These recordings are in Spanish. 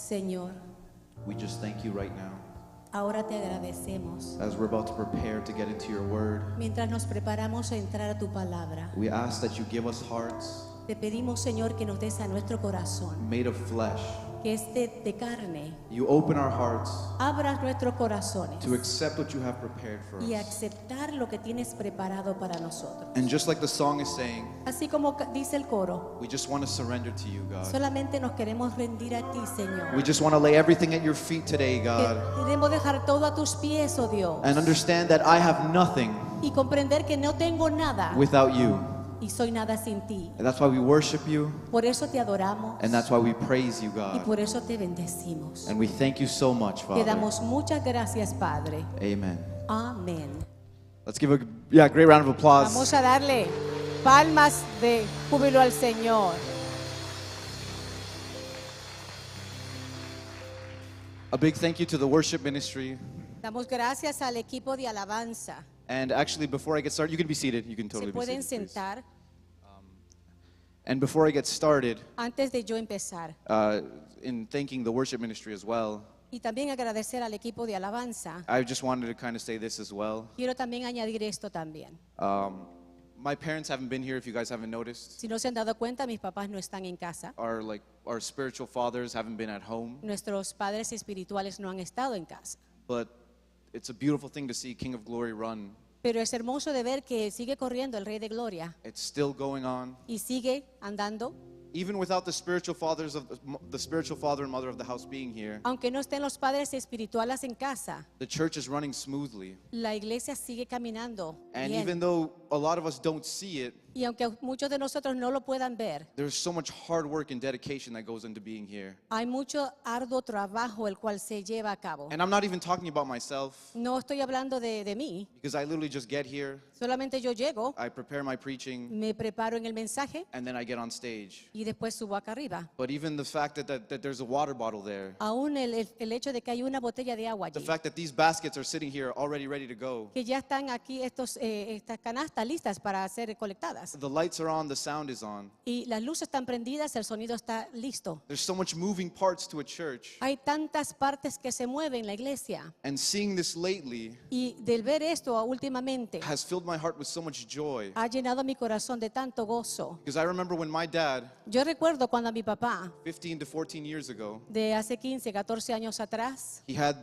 Señor, we just thank you right now ahora te agradecemos. as we're about to prepare to get into your word. Mientras nos preparamos a entrar a tu palabra, We ask that you give us hearts te pedimos, Señor, que nos des a nuestro corazón, made of flesh. que es de carne. You open our hearts Abras nuestros corazones to accept what you have prepared for y us. aceptar lo que tienes preparado para nosotros. And just like the song is saying, Así como dice el coro, we just want to surrender to you, God. solamente nos queremos rendir a ti, Señor. We just want to lay everything at your feet today, God, Queremos dejar todo a tus pies, oh Dios, and understand that I have nothing y comprender que no tengo nada without you. y soy nada sin ti. And that's why we worship you, Por eso te adoramos and that's why we praise you, y God. por eso te bendecimos. And we thank you so much, Te Father. damos muchas gracias, Padre. Amen. Amén. Let's give a great round of applause. Vamos a darle palmas de júbilo al Señor. A big thank you to the worship ministry. Damos gracias al equipo de alabanza. And actually, before I get started, you can be seated. You can Se totally be pueden seated, please. sentar And before I get started, antes de yo empezar. in thanking the worship ministry as well, Y también agradecer al equipo de alabanza. I just wanted to kind of say this as well. Quiero también añadir esto también. My parents haven't been here, if you guys haven't noticed. Si no se han dado cuenta, mis papás no están en casa. Our spiritual fathers haven't been at home. Nuestros padres espirituales no han estado en casa. But it's a beautiful thing to see King of Glory run. Pero es hermoso de ver que sigue corriendo el Rey de Gloria It's still going on. y sigue andando. Even without the spiritual fathers of the spiritual father and mother of the house being here, Aunque no estén los padres espirituales en casa, the church is running smoothly. la iglesia sigue caminando And bien. even though a lot of us don't see it, Y aunque muchos de nosotros no lo puedan ver, there's so much hard work and dedication that goes into being here. hay mucho arduo trabajo el cual se lleva a cabo. And I'm not even talking about myself, No estoy hablando de mí, because I literally just get here, solamente yo llego, I prepare my preaching, me preparo en el mensaje and then I get on stage. y después subo acá arriba. But even the fact that there's a water bottle there, Aún el hecho de que hay una botella de agua the allí, fact that these baskets are sitting here already ready to go, que ya están aquí estas canastas listas para ser colectadas. the lights are on, the sound is on. Y las luces están prendidas, el sonido está listo. There's so much moving parts to a church. Hay tantas partes que se mueven en la iglesia. And seeing this lately Y del ver esto últimamente, has filled my heart with so much joy. ha llenado mi corazón de tanto gozo. Because I remember when my dad, Yo recuerdo cuando a mi papá, 15 to 14 years ago, de hace 15, 14 años atrás, he had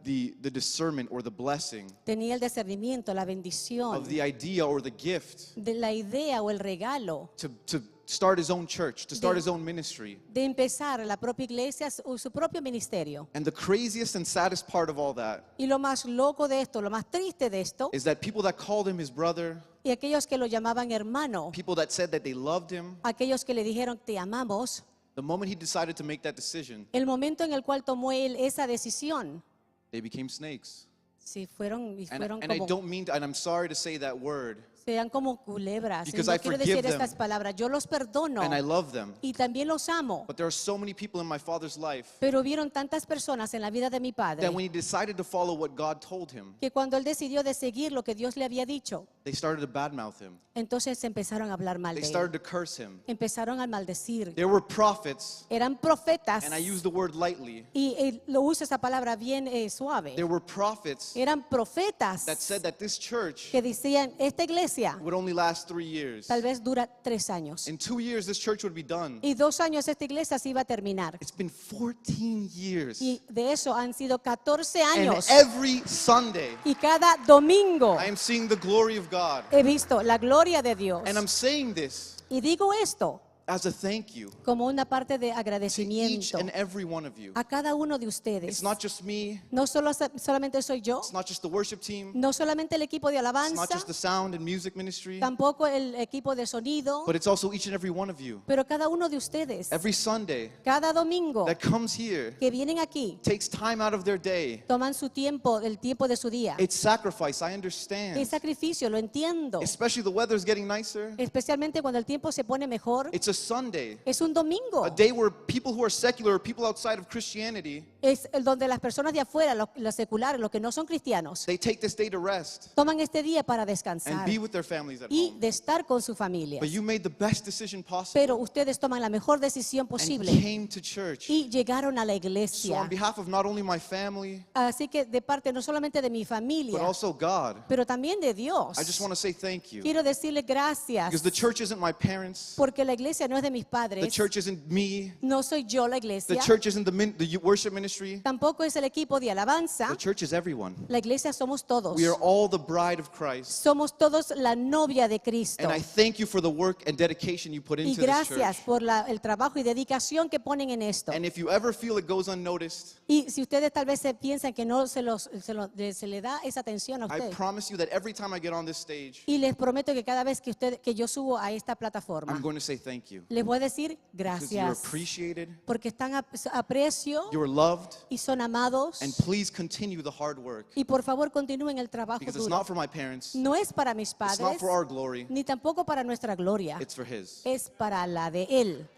the discernment or the blessing tenía el discernimiento, la of bendición, the idea or the gift de la idea o el regalo to start his own church, to start his own ministry. de empezar la propia iglesia o su propio ministerio. And the craziest and saddest part of all that Y lo más loco de esto, lo más triste de esto, is that people that called him his brother, y aquellos que lo llamaban hermano, people that said that they loved him, aquellos que le dijeron te amamos, the moment he decided to make that decision, el momento en el cual tomó él esa decisión, they became snakes. sí, fueron And I como, don't mean to, and I'm sorry to say that word, sean como culebras. Y Because no I quiero forgive decir them. estas palabras, yo los perdono and I love them. y también los amo. But there are so many people in my father's life Pero vieron tantas personas en la vida de mi padre that when he decided to follow what God told him, que cuando él decidió de seguir lo que Dios le había dicho, they started to badmouth him. entonces empezaron a hablar mal They de started él. to curse him. Empezaron a maldecir. There were prophets, Eran profetas, and I use the word lightly. y lo uso esa palabra bien suave. There were prophets Eran profetas that said that this church que decían, esta iglesia would only last 3 years. tal vez dura 3 años. In 2 years, this church would be done. Y 2 años esta iglesia se iba a terminar. It's been 14 years. Y de eso han sido 14 And años. every Sunday, Y cada domingo I am seeing the glory of God. he visto la gloria de Dios. And I'm saying this Y digo esto as a thank you como una parte de to each agradecimiento and every one of you. a cada uno de It's ustedes. not just me, No solamente soy yo, it's not just the worship team, no solamente el equipo de it's not alabanza, just the sound and music ministry, tampoco el equipo de sonido, but it's also each and every one of you. pero cada uno de ustedes, Every Sunday cada domingo that comes here que vienen aquí, takes time out of their day. toman su tiempo, el tiempo de su día. It's sacrifice, I Es understand. sacrificio, lo entiendo. Especially the weather's getting nicer. Especialmente cuando el tiempo se pone mejor. It's a a Sunday, Es un domingo. a day where people who are secular, people outside of Christianity, Es el donde las personas de afuera, los seculares, los que no son cristianos, they take this day to rest toman este día para and descansar be with their families at y home. de estar con su familia. But you made the best decision possible Pero ustedes toman la mejor decisión and posible came to church. y llegaron a la So iglesia. on behalf of not only my family, Así que de parte no solamente de mi but familia, also God, pero también de Dios, I just want to say thank you. quiero decirle gracias, Because the church isn't my parents, porque la iglesia no es de mis the padres, church isn't me, no soy yo la the iglesia, church isn't the worship ministry, tampoco es el equipo de alabanza, the church is everyone. la iglesia somos todos. We are all the bride of Christ. Somos todos la novia de Cristo. And I thank you for the work and dedication you put Y into this gracias church. por el trabajo y dedicación que ponen en esto. And if you ever feel it goes unnoticed, Y si ustedes tal vez se piensan que no se le da esa atención a I ustedes. promise you that every time I get on this stage, Y les prometo que cada vez que yo subo a esta plataforma, I'm going to say thank you. les voy a decir Because you're gracias. appreciated, Porque están aprecio you're loved, y son amados. and please continue the hard work. Y por favor continúen el trabajo Because it's duro. not for my parents, No es para mis it's not padres, for our glory, ni tampoco para nuestra gloria. it's for His. Es para la de Él.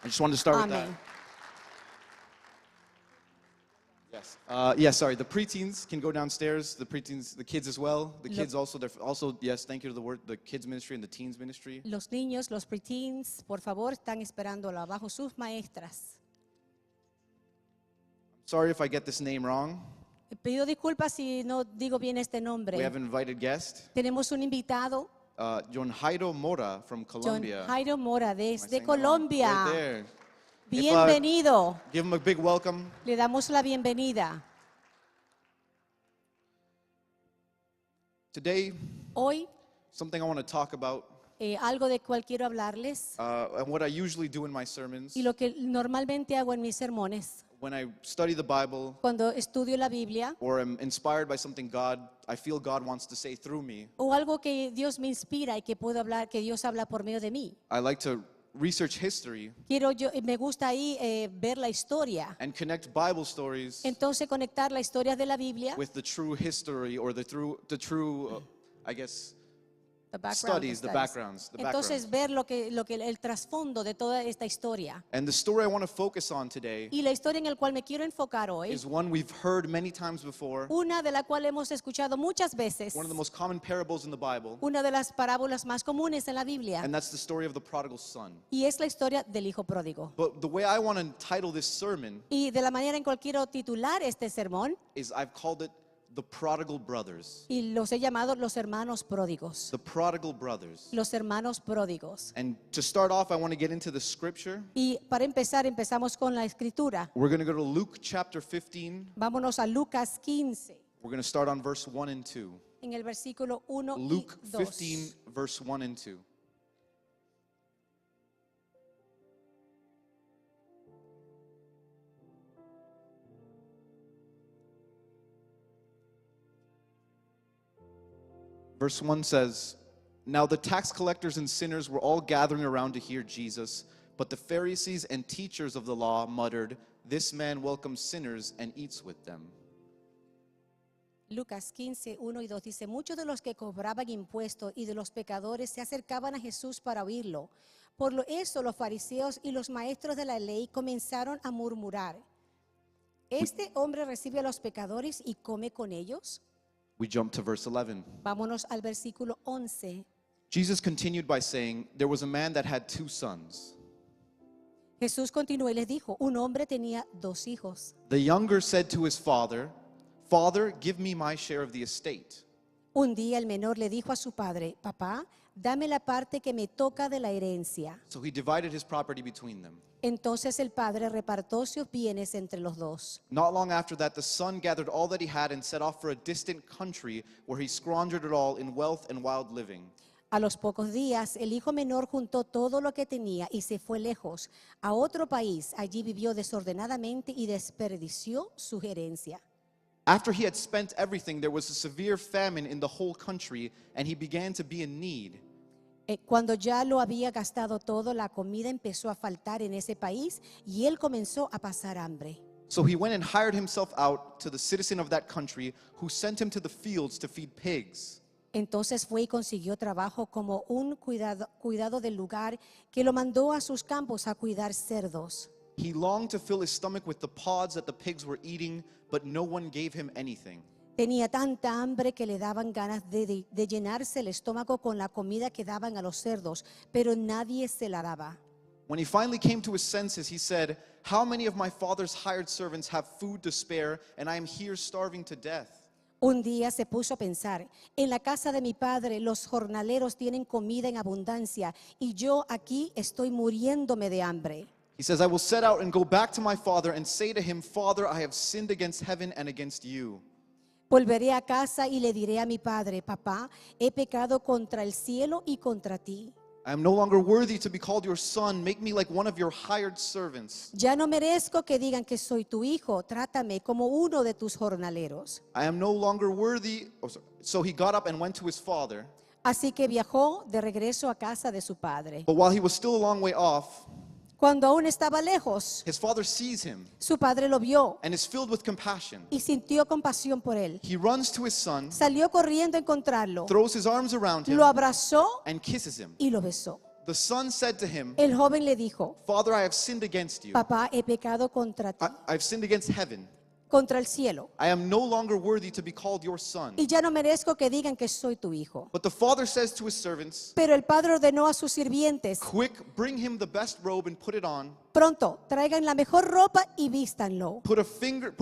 I just wanted to start with Amén. that. Yes. Sorry. The preteens can go downstairs. The preteens, the kids as well. The kids also. They're also. Yes. Thank you to the kids ministry and the teens ministry. Los niños, los preteens, por favor, están esperándolo abajo sus maestras. Sorry if I get this name wrong. Pido disculpas si no digo bien este We nombre. have an invited guest, Tenemos un invitado, John Jairo Mora from John Colombia. Jairo Mora, Am I desde saying that wrong? Colombia. Right there. Bienvenido. Give him a big welcome. Le damos la bienvenida. Today, Hoy, something I want to talk about, algo de cual quiero hablarles and what I usually do in my sermons y lo que normalmente hago en mis sermones. when I study the Bible Cuando estudio la Biblia or am inspired by something I feel God wants to say through me. o algo que Dios me inspira y que puedo hablar, que Dios habla por medio de mí. I like to research history Me gusta ahí ver la historia. and connect Bible stories Entonces conectar la historia de la Biblia, with the true history or the true, I guess, the background studies, the studies. backgrounds. Entonces ver lo que el trasfondo de toda esta historia. And the story I want to focus on today Y la historia en la cual me quiero enfocar hoy, is one we've heard many times before, una de la cual hemos escuchado muchas veces, one of the most common parables in the Bible, una de las parábolas más comunes en la Biblia, and that's the story of the prodigal son. y es la historia del hijo pródigo. But the way I want to title this sermon Y de la manera en cual quiero titular este sermón, is I've called it The Prodigal Brothers. y los he llamado los hermanos pródigos. The Prodigal Brothers. Los hermanos pródigos. And to start off, I want to get into the scripture. Y para empezar, empezamos con la escritura. We're going to go to Luke chapter 15. Vámonos a Lucas 15, We're going to start on verse 1 and 2. en el versículo 1 Luke y 2. 15, verse 1 and 2. Verse 1 says, Now the tax collectors and sinners were all gathering around to hear Jesus, but the Pharisees and teachers of the law muttered, This man welcomes sinners and eats with them. Lucas 15, 1 y 2 dice, muchos de los que cobraban impuestos y de los pecadores se acercaban a Jesús para oírlo. Por eso los fariseos y los maestros de la ley comenzaron a murmurar. ¿Este hombre recibe a los pecadores y come con ellos? We jump to verse 11. Vámonos al versículo 11. Jesus continued by saying, There was a man that had 2 sons. Jesús continuó y les dijo, un hombre tenía 2 hijos. The younger said to his father, Father, give me my share of the estate. Un día el menor le dijo a su padre, papá, dame la parte que me toca de la herencia. So he divided his property between them. Entonces el padre repartió sus bienes entre los dos. Not long after that, the son gathered all that he had and set off for a distant country where he squandered it all in wealth and wild living. A los pocos días, el hijo menor juntó todo lo que tenía y se fue lejos, a otro país. Allí vivió desordenadamente y desperdició su herencia. After he had spent everything, there was a severe famine in the whole country, and he began to be in need. Cuando ya lo había gastado todo, la comida empezó a faltar en ese país y él comenzó a pasar hambre. So he went and hired himself out to the citizen of that country, who sent him to the fields to feed pigs. Entonces fue y consiguió trabajo como un cuidado del lugar, que lo mandó a sus campos a cuidar cerdos. He longed to fill his stomach with the pods that the pigs were eating, but no one gave him anything. Tenía tanta hambre que le daban ganas de llenarse el estómago con la comida que daban a los cerdos, pero nadie se la daba. When he finally came to his senses, he said, "How many of my father's hired servants have food to spare, and I am here starving to death?" Un día se puso a pensar, en la casa de mi padre los jornaleros tienen comida en abundancia y yo aquí estoy muriéndome de hambre. He says, "I will set out and go back to my father and say to him, 'Father, I have sinned against heaven and against you.'" Volveré a casa y le diré a mi padre, papá, he pecado contra el cielo y contra ti. "I am no longer worthy to be called your son. Make me like one of your hired servants." Ya no merezco que digan que soy tu hijo, trátame como uno de tus jornaleros. "I am no longer worthy." So he got up and went to his father. Así que viajó de regreso a casa de su padre. But while he was still a long way off, Cuando aún estaba lejos, his father sees him su padre lo vio and is filled with compassion. y sintió compasión por él. He runs to his son, Salió corriendo a encontrarlo, throws his arms around him, lo abrazó and kisses him. y lo besó. The son said to him, El joven le dijo, "Father, I have sinned against you. papá, he pecado contra ti, I've sinned against heaven. contra el cielo, I am no longer worthy to be called your son." y ya no merezco que digan que soy tu hijo. But the father says to his servants, Pero el padre ordenó a sus sirvientes, "Quick, bring him the best robe and put it on. pronto, traigan la mejor ropa y vístanlo. Put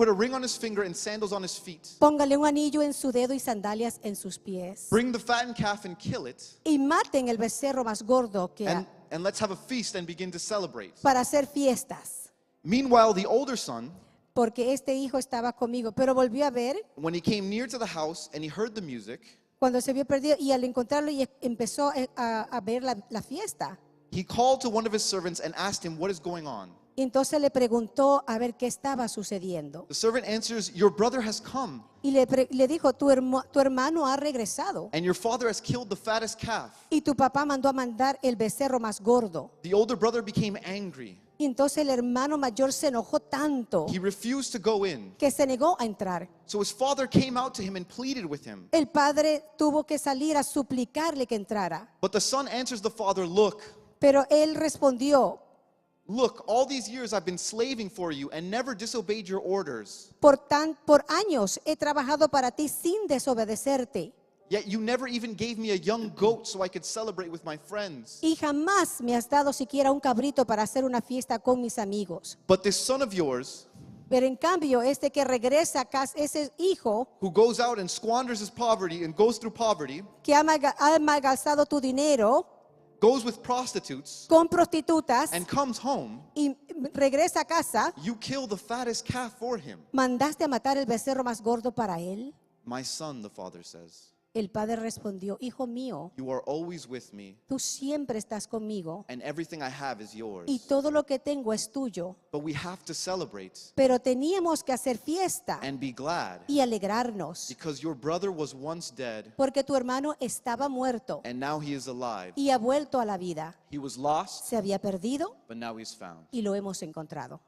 a ring on his finger and sandals on his feet. Póngale un anillo en su dedo y sandalias en sus pies. Bring the fattened calf and kill it, Y maten el becerro más gordo que and let's have a feast and begin to celebrate." para hacer fiestas. Meanwhile, the older son, Porque este hijo estaba conmigo, pero volvió a ver when he came near to the house and he heard the music, cuando se vio perdido y al encontrarlo y empezó a ver la fiesta. he called to one of his servants and asked him, "What is going on?" Y entonces le preguntó a ver qué estaba sucediendo. The servant answers, "Your brother has come, Y le dijo, tu hermano ha regresado. and your father has killed the fattest calf." Y tu papá mandó a mandar el becerro más gordo. The older brother became angry. Y entonces el hermano mayor se enojó tanto He refused to go in. que se negó a entrar. So his father came out to him and pleaded with him. El padre tuvo que salir a suplicarle que entrara. But the son answers the father, "Look, Pero él respondió, all these years I've been slaving for you and never disobeyed your orders. por años he trabajado para ti sin desobedecerte. Yet you never even gave me a young goat so I could celebrate with my friends. Y jamás me has dado siquiera un cabrito para hacer una fiesta con mis amigos. But this son of yours, Pero en cambio, este que regresa a casa, ese hijo who goes out and squanders his poverty and goes through poverty, que ha malgastado tu dinero goes with prostitutes, con prostitutas and comes home, y regresa a casa, you kill the fattest calf for him." ¿mandaste a matar el becerro más gordo para él? "My son," the father says, El padre respondió, hijo mío, "you are always with me, tú siempre estás conmigo and everything I have is yours. y todo lo que tengo es tuyo. But we have to celebrate Pero teníamos que hacer fiesta and be glad, y alegrarnos, because your brother was once dead, porque tu hermano estaba muerto and now he is alive. y ha vuelto a la vida. He was lost, Se había perdido but now he's found." y lo hemos encontrado.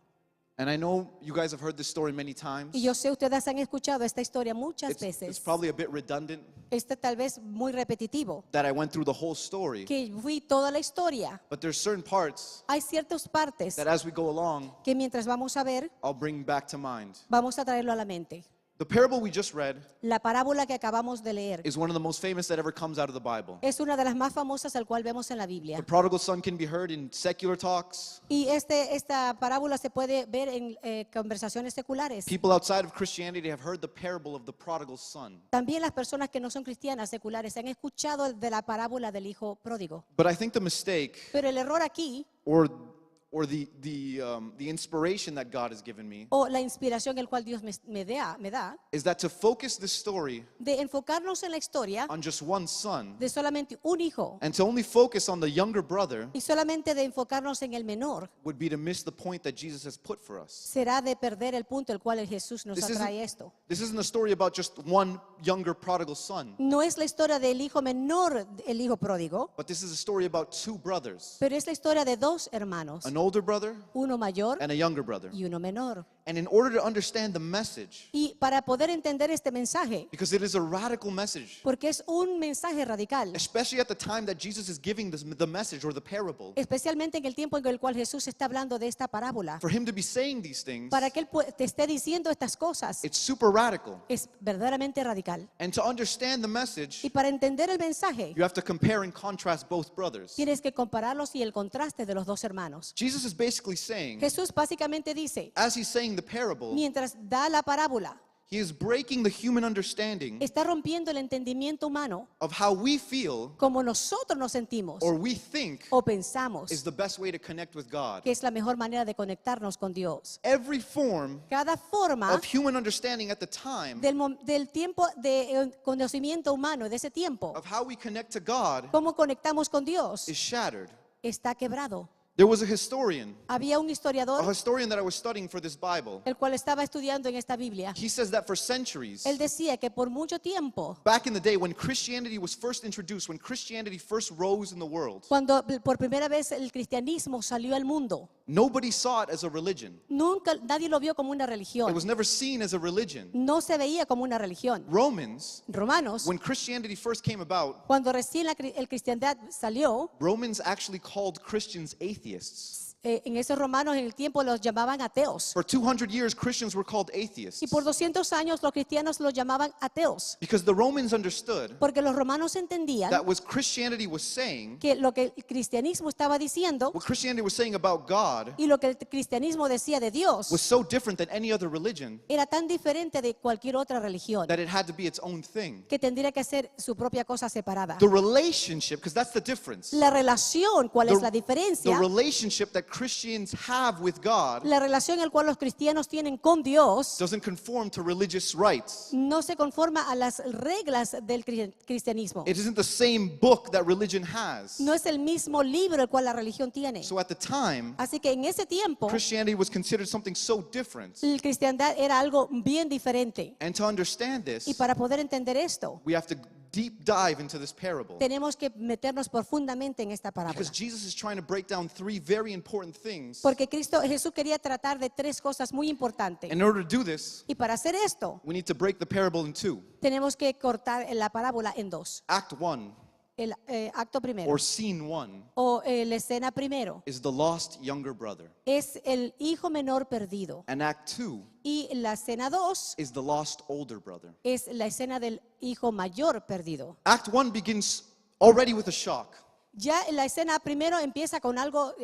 And I know you guys have heard this story many times. Y yo sé, ustedes han escuchado esta historia muchas It's veces. probably a bit redundant Este tal vez muy repetitivo, that I went through the whole story. que fui toda la historia. But there's certain parts Hay ciertas partes that as we go along, que mientras vamos a ver, I'll bring back to mind. vamos a traerlo a la mente. The parable we just read La parábola que acabamos de leer is one of the most famous that ever comes out of the Bible. es una de las más famosas al cual vemos en la The Biblia. prodigal son can be heard in secular talks. Y esta parábola se puede ver en conversaciones seculares. People outside of Christianity have heard the parable of the prodigal son. También las personas que no son cristianas seculares han escuchado de la parábola del hijo pródigo. But I think the mistake Pero el error aquí, or the inspiration that God has given me o la inspiración el cual Dios me da, is that to focus this story de enfocarnos en la historia on just one son de solamente un hijo and to only focus on the younger brother y solamente de enfocarnos en el menor, would be to miss the point that Jesus has put for us. será de perder el punto el cual el Jesús nos atrae esto. This isn't a story about just one younger prodigal son, No es la historia del hijo menor, el hijo pródigo, but this is a story about two brothers, pero es la historia de dos hermanos, an older brother uno mayor and a younger brother. y uno menor. And in order to understand the message, Y para poder entender este mensaje, because it is a radical message, porque es un mensaje radical, especially at the time that Jesus is giving the message or the parable, especialmente en el tiempo en el cual Jesús está hablando de esta parábola, for him to be saying these things, para que Él te esté diciendo estas cosas, it's super radical. es verdaderamente radical. And to understand the message, Y para entender el mensaje, you have to compare and contrast both brothers. tienes que compararlos y el contraste de los dos hermanos. Jesus is basically saying, Jesús básicamente dice, as he's saying the parable, mientras da la parábola, he is breaking the human understanding está rompiendo el entendimiento humano of how we feel como nosotros nos sentimos or we think o pensamos is the best way to connect with God. que es la mejor manera de conectarnos con Dios. Every form Cada forma of human understanding at the time del tiempo de conocimiento humano, de ese tiempo, of how we connect to God cómo conectamos con Dios, is shattered. está quebrado. There was a historian Había un historiador that I was studying for this Bible. el cual estaba estudiando en esta Biblia. He says that for centuries, Él decía que por mucho tiempo, back in the day when Christianity was first introduced, when Christianity first rose in the world, cuando por primera vez el cristianismo salió al mundo, nobody saw it as a religion. nunca nadie lo vio como una It religión. was never seen as a religion. No se veía como una religión. Romans, Romanos, when Christianity first came about, cuando recién el cristiandad salió, Romans actually called Christians atheists. en esos romanos en el tiempo los llamaban ateos. For 200 years, Christians were called Y atheists por 200 años los cristianos los llamaban ateos. because the Romans understood Porque los romanos entendían that what Christianity was saying, que lo que el cristianismo estaba diciendo what Christianity was saying about God, y lo que el cristianismo decía de Dios was so different than any other religion era tan diferente de cualquier otra religión that it had to be its own thing. que tendría que ser su propia cosa separada. The relationship, because that's the difference. La relación, ¿cuál es la The diferencia? relationship that Christians have with God La relación en la cual los cristianos tienen con Dios doesn't conform to religious rites. no se conforma a las reglas del cristianismo. It isn't the same book that religion has. No es el mismo libro el cual la religión tiene. So at the time, Así que en ese tiempo, Christianity was considered something so different. el cristiandad era algo bien diferente. And to understand Y this, para poder entender esto, we have to deep dive into this parable. tenemos que meternos profundamente en esta parábola. Because Jesus is trying to break down three very important things. Porque Jesús quería tratar de tres cosas muy importantes. In order to do this, Y para hacer esto, we need to break the parable in two. tenemos que cortar la parábola en dos. Act one, El acto primero or scene one, o la escena primero is the lost younger brother. es el hijo menor perdido. And act two Y la escena 2 is the lost older brother. es la escena del hijo mayor perdido. Act one begins already with a shock. Ya la escena primero empieza con algo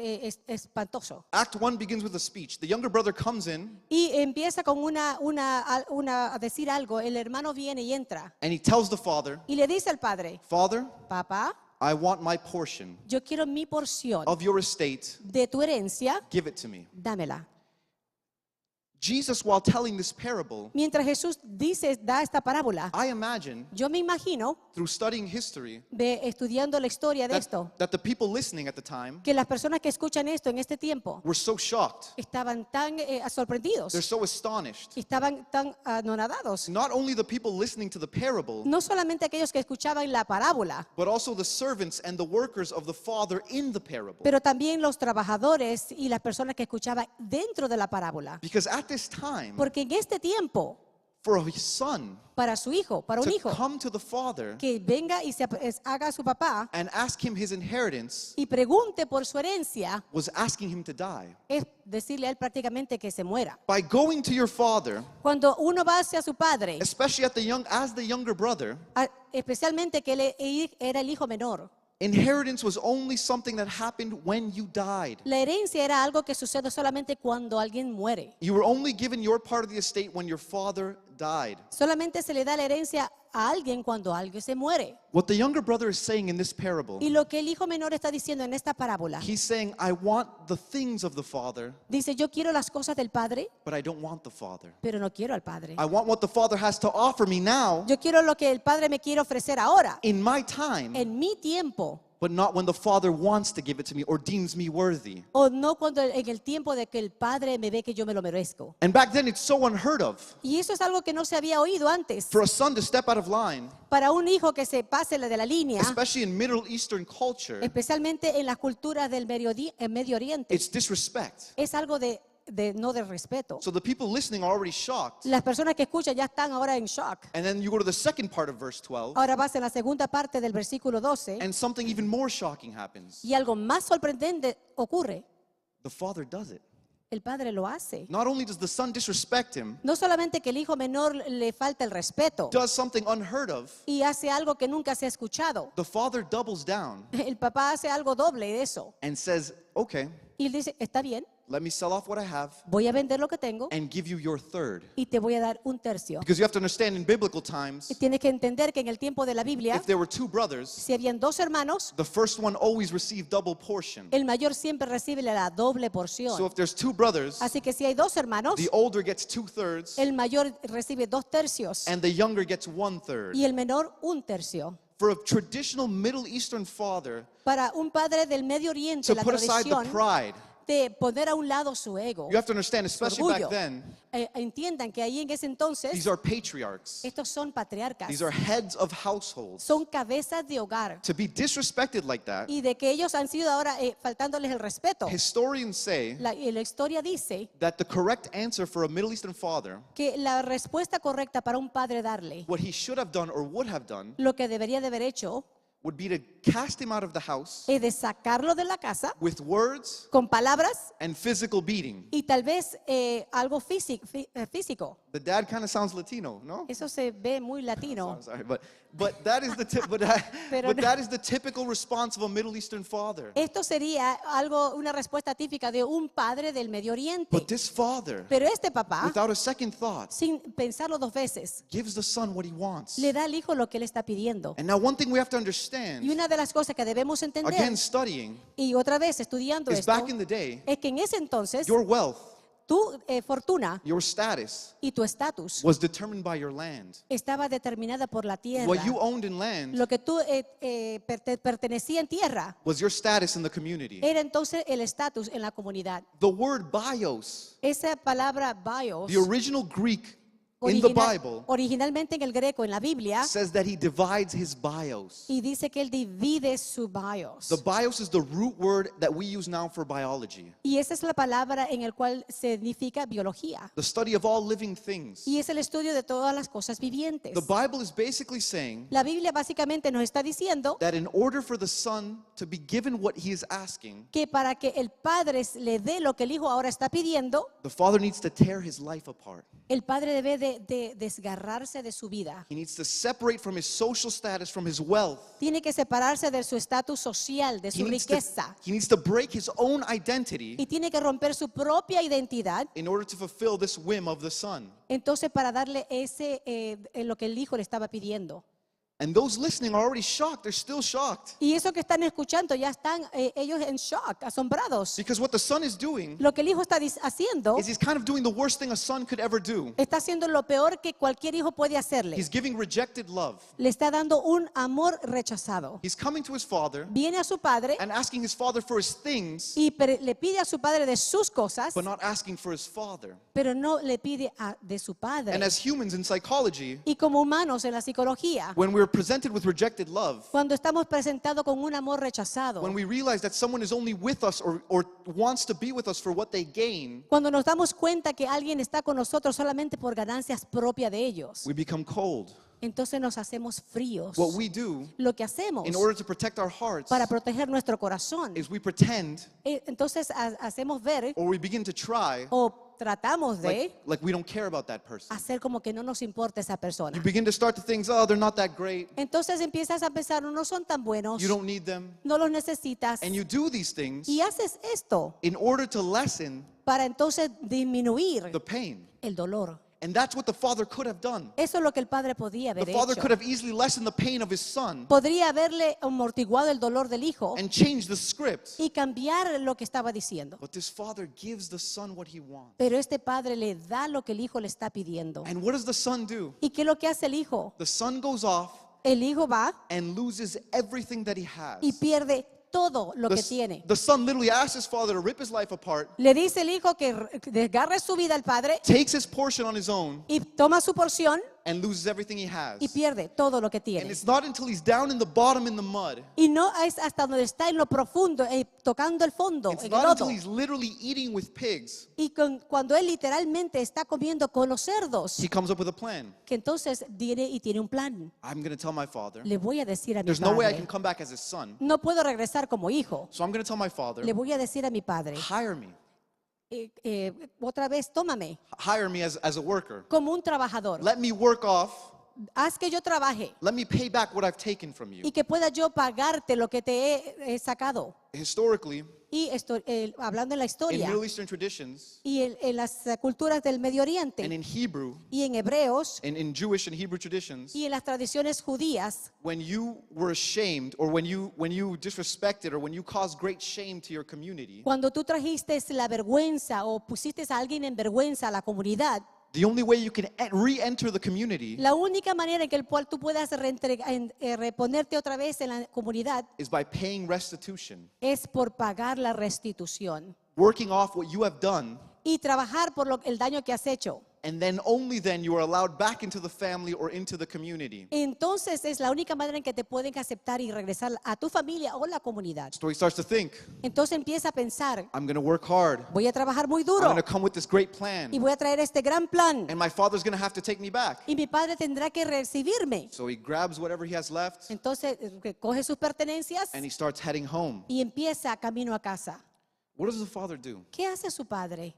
espantoso. Act one begins with a speech. The younger brother comes in Y empieza con a decir algo. El hermano viene y entra. and he tells the father, Y le dice al padre, Father, papá, I want my portion yo quiero mi porción of your estate. de tu herencia, Give it to me. dámela. Jesus, while telling this parable, Mientras Jesús da esta parábola, I imagine, yo me imagino, through studying history, estudiando la historia de esto, that the people listening at the time que las personas que escuchan esto en este tiempo were so shocked. estaban tan sorprendidos, They're so astonished. estaban tan anonadados. Not only the people listening to the parable, No solamente aquellos que escuchaban la parábola, but also the servants and the workers of the father in the parable. pero también los trabajadores y las personas que escuchaban dentro de la parábola. Because at this time, Porque en este tiempo, for a son para su hijo, para un to hijo, come to the father que venga y se haga a su papá and ask him his inheritance y pregunte por su herencia, was asking him to die. es decirle a él prácticamente que se muera. By going to your father, Cuando uno va hacia su padre, especially as the younger brother, especialmente que él era el hijo menor, inheritance was only something that happened when you died. la herencia era algo que sucede solamente cuando alguien muere. You were only given your part of the estate when your father died. Solamente se le da la herencia a alguien cuando alguien se muere. What the younger brother is saying in this parable, Y lo que el hijo menor está diciendo en esta parábola, he's saying, I want the things of the father, dice, yo quiero las cosas del padre, but I don't want the father. pero no quiero al padre. I want what the father has to offer me now Yo quiero lo que el padre me quiere ofrecer ahora, in my time, en mi tiempo, but not when the father wants to give it to me or deems me worthy. o no cuando en el tiempo de que el padre me ve que yo me lo merezco. And back then it's so unheard of Y eso es algo que no se había oído antes. for a son to step out of line, Para un hijo que se pase de la línea, especially in Middle Eastern culture. especialmente en las culturas del Medio Oriente, It's disrespect. es algo de no de respeto. So the people listening are already shocked. Las personas que escuchan ya están ahora en shock. And then you go to the second part of verse 12, Ahora vas en la segunda parte del versículo 12 and something even more shocking happens. y algo más sorprendente ocurre. The father does it. El padre lo hace. Not only does the son disrespect him, No solamente que el hijo menor le falta el respeto does something unheard of, y hace algo que nunca se ha escuchado. the father doubles down El papá hace algo doble de eso. and says, okay, Y él dice, está bien, let me sell off what I have voy a vender lo que tengo and give you your third. y te voy a dar un tercio. Because you have to understand, in biblical times, Y tienes que entender que en el tiempo de la Biblia, if there were two brothers, si habían dos hermanos, the first one always received double portion. el mayor siempre recibe la doble So porción. if there's two brothers, Así que si hay dos hermanos, the older gets 2/3 el mayor recibe 2/3 and the younger gets 1/3. y el menor un tercio. For a traditional Middle Eastern father Para un padre del Medio Oriente, to la put aside the tradición pride, de poner a un lado su ego, you have to understand, especially back orgullo, then, entiendan que ahí en ese entonces, these are patriarchs. estos son patriarcas, These are heads of households. son cabezas de hogar. To be disrespected like that, Y de que ellos han sido ahora faltándoles el respeto. historians say La historia dice that the correct answer for a Middle Eastern father, que la respuesta correcta para un padre darle, what he should have done or would have done, lo que debería de haber hecho, would be to cast him out of the house es de sacarlo de la casa with words con palabras and physical beating. y tal vez algo físico. The dad kind of sounds Latino, no? Eso se ve muy latino. I'm sorry, but that is the Pero but no. that is the typical response of a Middle Eastern father. Esto sería una respuesta típica de un padre del Medio Oriente. But this father, Pero este papá, without a second thought, sin pensarlo dos veces, gives the son what he wants. le da al hijo lo que él está pidiendo. And now one thing we have to Y understand, una de las cosas que debemos entender, again studying, y otra vez estudiando is esto, back in the day, es que en ese entonces your wealth, tu fortuna your status y tu estatus was determined by your land. estaba determinada por la tierra. What you owned in land Lo que tú pertenecía en tierra was your status in the community. era entonces el estatus en la comunidad. The word bios, Esa palabra bios, the original Greek in the Bible, originalmente en el greco, en la Biblia, says that he divides his bios. y dice que él divide su bios. The bios is the root word that we use now for biology, Y esa es la palabra en el cual significa biología. the study of all living things. Y es el estudio de todas las cosas vivientes. The Bible is basically saying La Biblia básicamente nos está diciendo that in order for the son to be given what he is asking, que para que el padre le dé lo que el hijo ahora está pidiendo, the father needs to tear his life apart. el padre debe de desgarrarse de su vida. He needs to separate from his social status, from his wealth. Tiene que separarse de su estatus social, de He su riqueza. needs to break his own identity Y tiene que romper su propia identidad, in order to fulfill this whim of the son. entonces para darle lo que el hijo le estaba pidiendo. And those listening are already shocked. They're still shocked. Y eso que están escuchando ya están ellos en shock, asombrados. Because what the son is doing Lo que el hijo está haciendo, is he's kind of doing the worst thing a son could ever do. está haciendo lo peor que cualquier hijo puede hacerle. He's giving rejected love. Le está dando un amor rechazado. He's coming to his father Viene a su padre and asking his father for his things, y le pide a su padre de sus cosas, but not asking for his father. pero no le pide de su And padre. as humans in psychology, Y como humanos en la psicología, when we're presented with rejected love, cuando estamos presentados con un amor rechazado, when we realize that someone is only with us or wants to be with us for what they gain, cuando nos damos cuenta que alguien está con nosotros solamente por ganancias propias de ellos, we become cold. entonces nos hacemos fríos. What we do Lo que hacemos in order to protect our hearts para proteger nuestro corazón, is we pretend entonces hacemos ver or we begin to try o tratamos de like we don't care about that person. hacer como que no nos importa esa persona. You begin to start to think, oh, they're not that great. Entonces empiezas a pensar, no son tan buenos, You don't need them. no los necesitas. And you do these things Y haces esto in order to lessen para entonces disminuir the pain. el dolor. And that's what the father could have done. Eso es lo que el padre podía The haber father hecho. could have easily lessened the pain of his son Podría haberle amortiguado el dolor del hijo and changed the script. y cambiar lo que estaba diciendo. But this father gives the son what he wants. Pero este padre le da lo que el hijo le está pidiendo. And what does the son do? ¿Y qué es lo que hace el hijo? The son goes off El hijo va and loses everything that he has. y pierde todo lo que tiene. The son literally asks his father to rip his life apart, Le dice el hijo que desgarre su vida al padre takes his portion on his own, y toma su porción and loses everything he has. y pierde todo lo que And tiene. it's not until he's down in the bottom in the mud, Y no es hasta donde está en lo profundo, tocando el fondo, it's en el not until lodo. he's literally eating with pigs, Y cuando él literalmente está comiendo con los cerdos, he comes up with a plan. que entonces tiene un plan. I'm going to tell my father. Le voy a decir a mi There's no way I padre, can come back as his son. no puedo regresar como hijo. So I'm going to tell my father, Le voy a decir a mi padre, hire me. otra vez, tómame Hire me as a worker. como un trabajador. Let me work off. Haz que yo trabaje Let me pay back what I've taken from y you. que pueda yo pagarte lo que te he sacado. Historically, Y hablando en la in historia Middle Eastern traditions, y en las culturas del Medio and Oriente in Hebrew, y en hebreos in Jewish and Hebrew traditions, y en las tradiciones judías, when you were ashamed or when you disrespected or when you caused great shame to your community, cuando tú trajiste la vergüenza o pusiste a alguien en vergüenza a la comunidad, the only way you can re-enter the community la única manera en que tú puedas reponerte otra vez en la comunidad is by paying restitution, es por pagar la restitución working off what you have done, y trabajar por el daño que has hecho. and then only then you are allowed back into the family or into the community. Entonces es la única manera en que te pueden aceptar y regresar a tu familia o la comunidad. So he starts to think, Entonces empieza a pensar, I'm going to work hard. voy a trabajar muy I'm duro going to come with this great plan. y voy a traer este gran plan And my father's going to have to take me back. y mi padre tendrá que recibirme. So he grabs whatever he has left Entonces coge sus pertenencias and he starts heading home. y empieza camino a casa. What does the father do? ¿Qué hace su padre?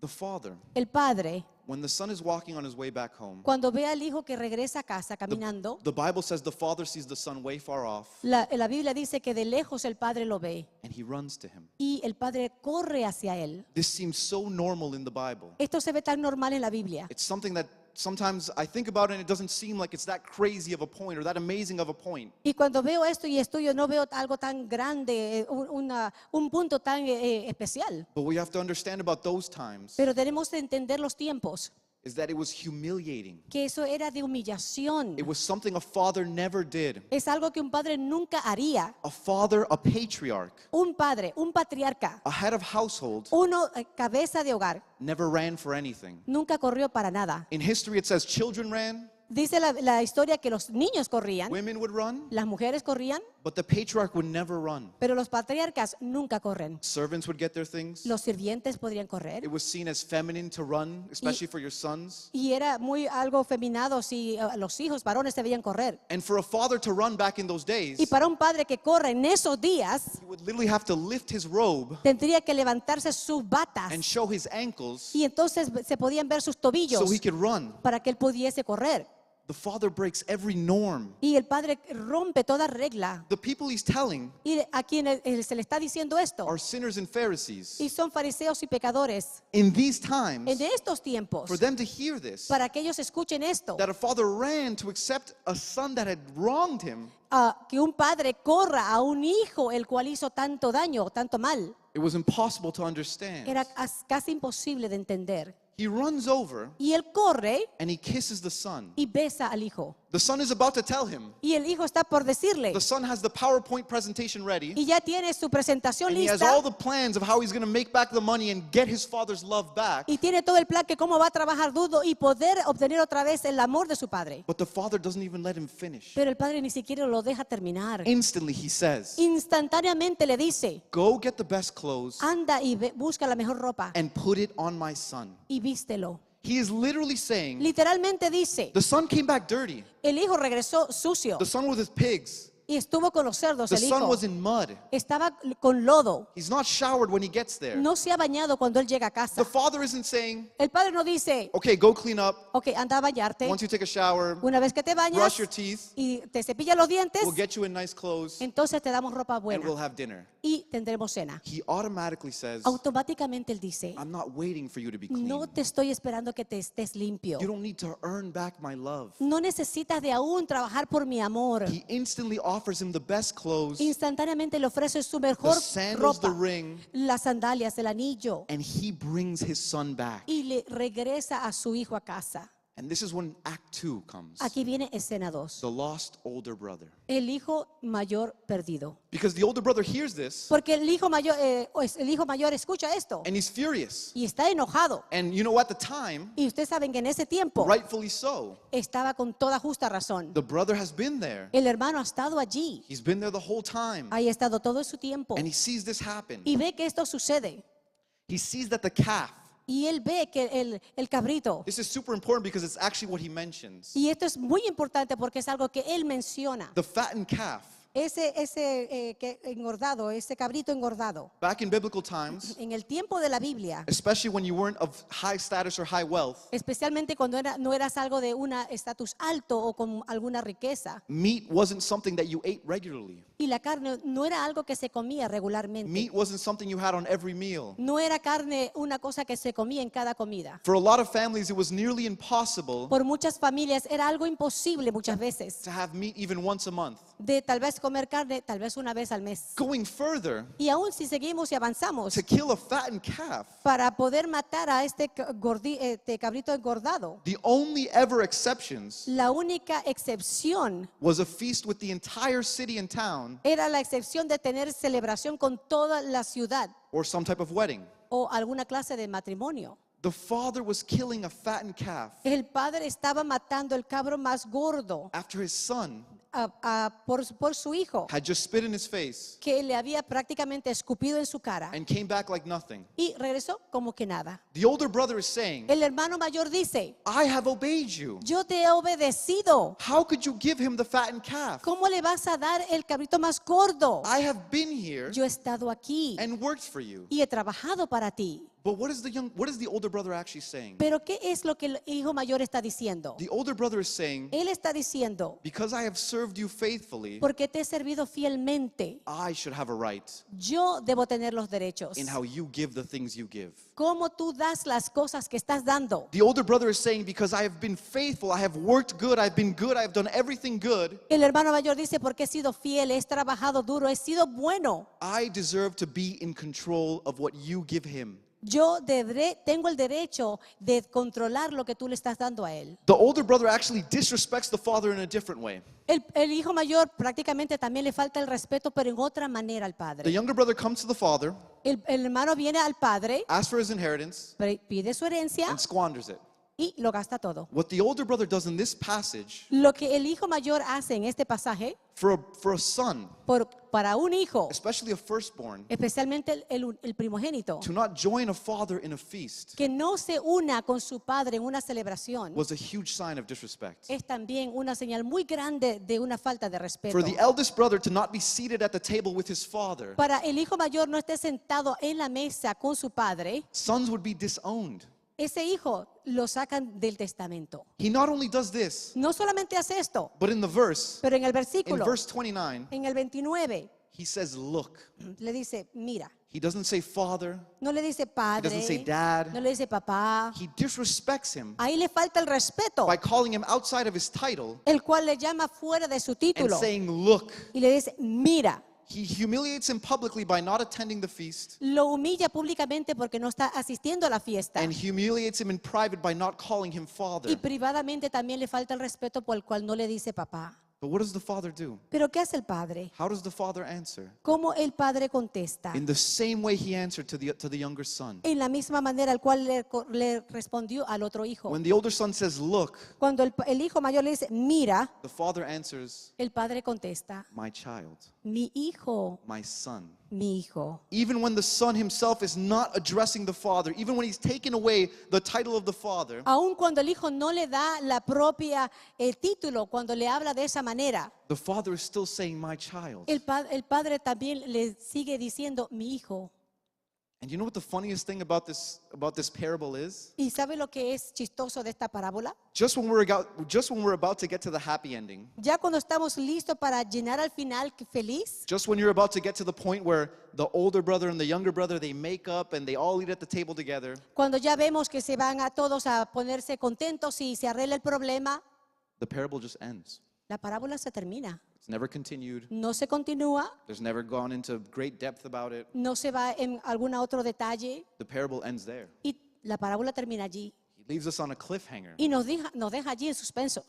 The father, El padre, when the son is walking on his way back home, cuando ve al hijo que regresa a casa caminando, the Bible says the father sees the son way far off la Biblia dice que de lejos el padre lo ve and he runs to him. y el padre corre hacia él. This seems so normal in the Bible. Esto se ve tan normal en la Biblia. It's something that sometimes I think about and it doesn't seem like it's that crazy of a point or that amazing of a point. Y cuando veo esto y estudio, no veo algo tan grande, un punto tan especial. But what you have to understand about those times Pero tenemos que entender los tiempos, is that it was humiliating. que eso era de humillación. It was something a father never did. Es algo que un padre nunca haría. A father, a patriarch, Un padre, un patriarca, a head of household, uno cabeza de hogar, never ran for anything. nunca corrió para nada. In history, it says children ran, Dice la historia que los niños corrían, women would run, las mujeres corrían, but the patriarch would never run. pero los patriarcas nunca corren. Servants would get their things. Los sirvientes podrían correr. It was seen as feminine to run, especially for your sons. Y era muy algo feminado si los hijos varones debían correr. And for a father to run back in those days, Y para un padre que corre en esos días, he would literally have to lift his robe tendría que levantarse sus batas and show his ankles y entonces se podían ver sus tobillos so he could run. para que él pudiese correr. The father breaks every norm. Y el padre rompe toda regla. The people he's telling Y a quienes se le está diciendo esto, are sinners and Pharisees. y son fariseos y pecadores. In these En times, estos tiempos, for them to hear this, para que ellos escuchen esto, that a father ran to accept a son that had wronged him, que un padre corra a un hijo el cual hizo tanto daño, tanto mal, it was impossible to understand. era casi imposible de entender. He runs over Y él corre and he kisses the son. y besa al hijo. The son is about to tell him. Y el hijo está por decirle, The son has the PowerPoint presentation ready. y ya tiene su presentación And he has lista, all the plans of how he's going to make back the money and get his father's love back. y tiene todo el plan que cómo va a trabajar duro y poder obtener otra vez el amor de su padre. But the father doesn't even let him finish. Pero el padre ni siquiera lo deja terminar. Instantly he says, Instantáneamente le dice, go get the best clothes anda y busca la mejor ropa and put it on my son. y vístelo. He is literally saying, Literalmente dice, the son came back dirty. el hijo regresó sucio The son with his pigs. y estuvo con los cerdos. The El son hijo was in mud. estaba con lodo. He's not showered when he gets there. No se ha bañado cuando él llega a The casa. father isn't saying, El padre no dice, okay, go clean up. ok, anda a bañarte. Once you take a shower, Una vez que te brush bañas your teeth, y te cepillas los dientes, we'll get you in nice clothes entonces te damos ropa and we'll buena have dinner. y tendremos cena. He automatically says, Automáticamente él dice, I'm not waiting for you to be clean. no te estoy esperando que te estés limpio. You don't need to earn back my love. No necesitas de aún trabajar por mi amor. He instantly offers him the best clothes, Instantáneamente le ofrece su the mejor sandals, the ropa, ring, las sandalias, el anillo, and he brings his son back. y le regresa a su hijo a casa. And this is when Act 2 comes. Aquí viene escena 2. The lost older brother. El hijo mayor perdido. Because the older brother hears this Porque el hijo mayor escucha esto and he's furious. y está enojado. And you know, at the time, Y ustedes saben que en ese tiempo rightfully so, estaba con toda justa razón. the brother has been there. El hermano ha estado allí. He's been there the whole time. Ahí ha estado todo su tiempo. And he sees this happen. Y ve que esto sucede. He sees that the calf, Y él ve que el cabrito. this is super important because it's actually what he mentions. Y esto es muy importante porque es algo que él menciona. The fattened calf, Ese que engordado, ese cabrito engordado. back in biblical times, En el tiempo de la Biblia, especially when you weren't of high status or high wealth, especialmente cuando no eras algo de un estatus alto o con alguna riqueza. meat wasn't something that you ate regularly. Y la carne no era algo que se comía regularmente. Meat wasn't something you had on every meal. No era carne una cosa que se comía en cada comida. For a lot of families, it was nearly impossible Por muchas familias era algo imposible muchas veces to have meat even once a month. de tal vez comer carne tal vez una vez al mes. Going further, Y aún si seguimos y avanzamos to kill a fattened calf, para poder matar a este cabrito engordado, the only ever exceptions la única excepción was a feast with the entire city and town era la excepción de tener celebración con toda la ciudad or some type of wedding. o alguna clase de matrimonio. The father was killing a fattened calf El padre estaba matando el cabro más gordo after his son por su hijo, had just spit in his face que le había prácticamente escupido en su cara and came back like nothing. y regresó como que nada. The older brother is saying, El hermano mayor dice, I have obeyed you. yo te he obedecido. How could you give him the fattened calf? ¿Cómo le vas a dar el cabrito más gordo? I have been here Yo he estado aquí and worked for you. y he trabajado para ti. But what is the older brother actually saying? Pero ¿qué es lo que el hijo mayor está diciendo? The older brother is saying, Él está diciendo, because I have served you faithfully, porque te he servido fielmente, I should have a right yo debo tener los derechos. in how you give the things you give. ¿Cómo tú das las cosas que estás dando? The older brother is saying, because I have been faithful, I have worked good, I've been good, I've done everything good, El hermano mayor dice, porque he sido fiel, he trabajado duro, he sido bueno. I deserve to be in control of what you give him. Yo tengo el derecho de controlar lo que tú le estás dando a él. The older brother actually disrespects the father in a different way. El hijo mayor prácticamente también le falta el respeto, pero en otra manera al The padre. younger brother comes to the father, El hermano viene al padre, asks for his inheritance, pide su herencia and squanders it. y lo gasta todo. What the older brother does in this passage, Lo que el hijo mayor hace en este pasaje, for a son, para un hijo, especially a firstborn, especialmente el primogénito, to not join a father in a feast que no se una con su padre en una celebración, was a huge sign of disrespect. es también una señal muy grande de una falta de respeto. For the eldest brother to not be seated at the table with his father, Para el hijo mayor no esté sentado en la mesa con su padre, sons would be disowned. ese hijo lo sacan del testamento. He not only does this, No solamente hace esto, but in the verse, pero en el in versículo, verse 29, en el 29, he says, look. le dice, mira. He doesn't say father, No le dice he padre, doesn't say dad. no le dice papá. He disrespects him Ahí le falta el respeto, by calling him outside of his title el cual le llama fuera de su and título saying, look. y le dice, mira. He humiliates him publicly by not attending the feast Lo humilla públicamente porque no está asistiendo a la fiesta. and humiliates him in private by not calling him father. Y privadamente también le falta el respeto por el cual no le dice papá. But what does the father do? Pero ¿qué hace el padre? How does the father answer? ¿Cómo el padre contesta? In the same way he answered to the younger son. En la misma manera al cual le respondió al otro hijo. When the older son says, look, Cuando el hijo mayor le dice, mira, the father answers, el padre contesta, my child, mi hijo, my son. mi hijo. Even when the son himself is not addressing the father, even when he's taken away the title of the father, Aun cuando el hijo no le da la propia título, cuando le habla de esa manera, the father is still saying, my child. el padre también le sigue diciendo, mi hijo. And you know what the funniest thing about this parable is? ¿Y sabe lo que es chistoso de esta parábola? Just when we're about to get to the happy ending, Ya cuando estamos listos para llenar al final feliz, just when you're about to get to the point where the older brother and the younger brother, they make up and they all eat at the table together, cuando ya vemos que se van a todos a ponerse contentos y se arregla el problema, the parable just ends. la parábola se termina. It's never continued. No se continúa, There's never gone into great depth about it. no se va en algún otro detalle The parable ends there. y la parábola termina allí. He leaves us on a cliffhanger. y nos deja allí en suspenso.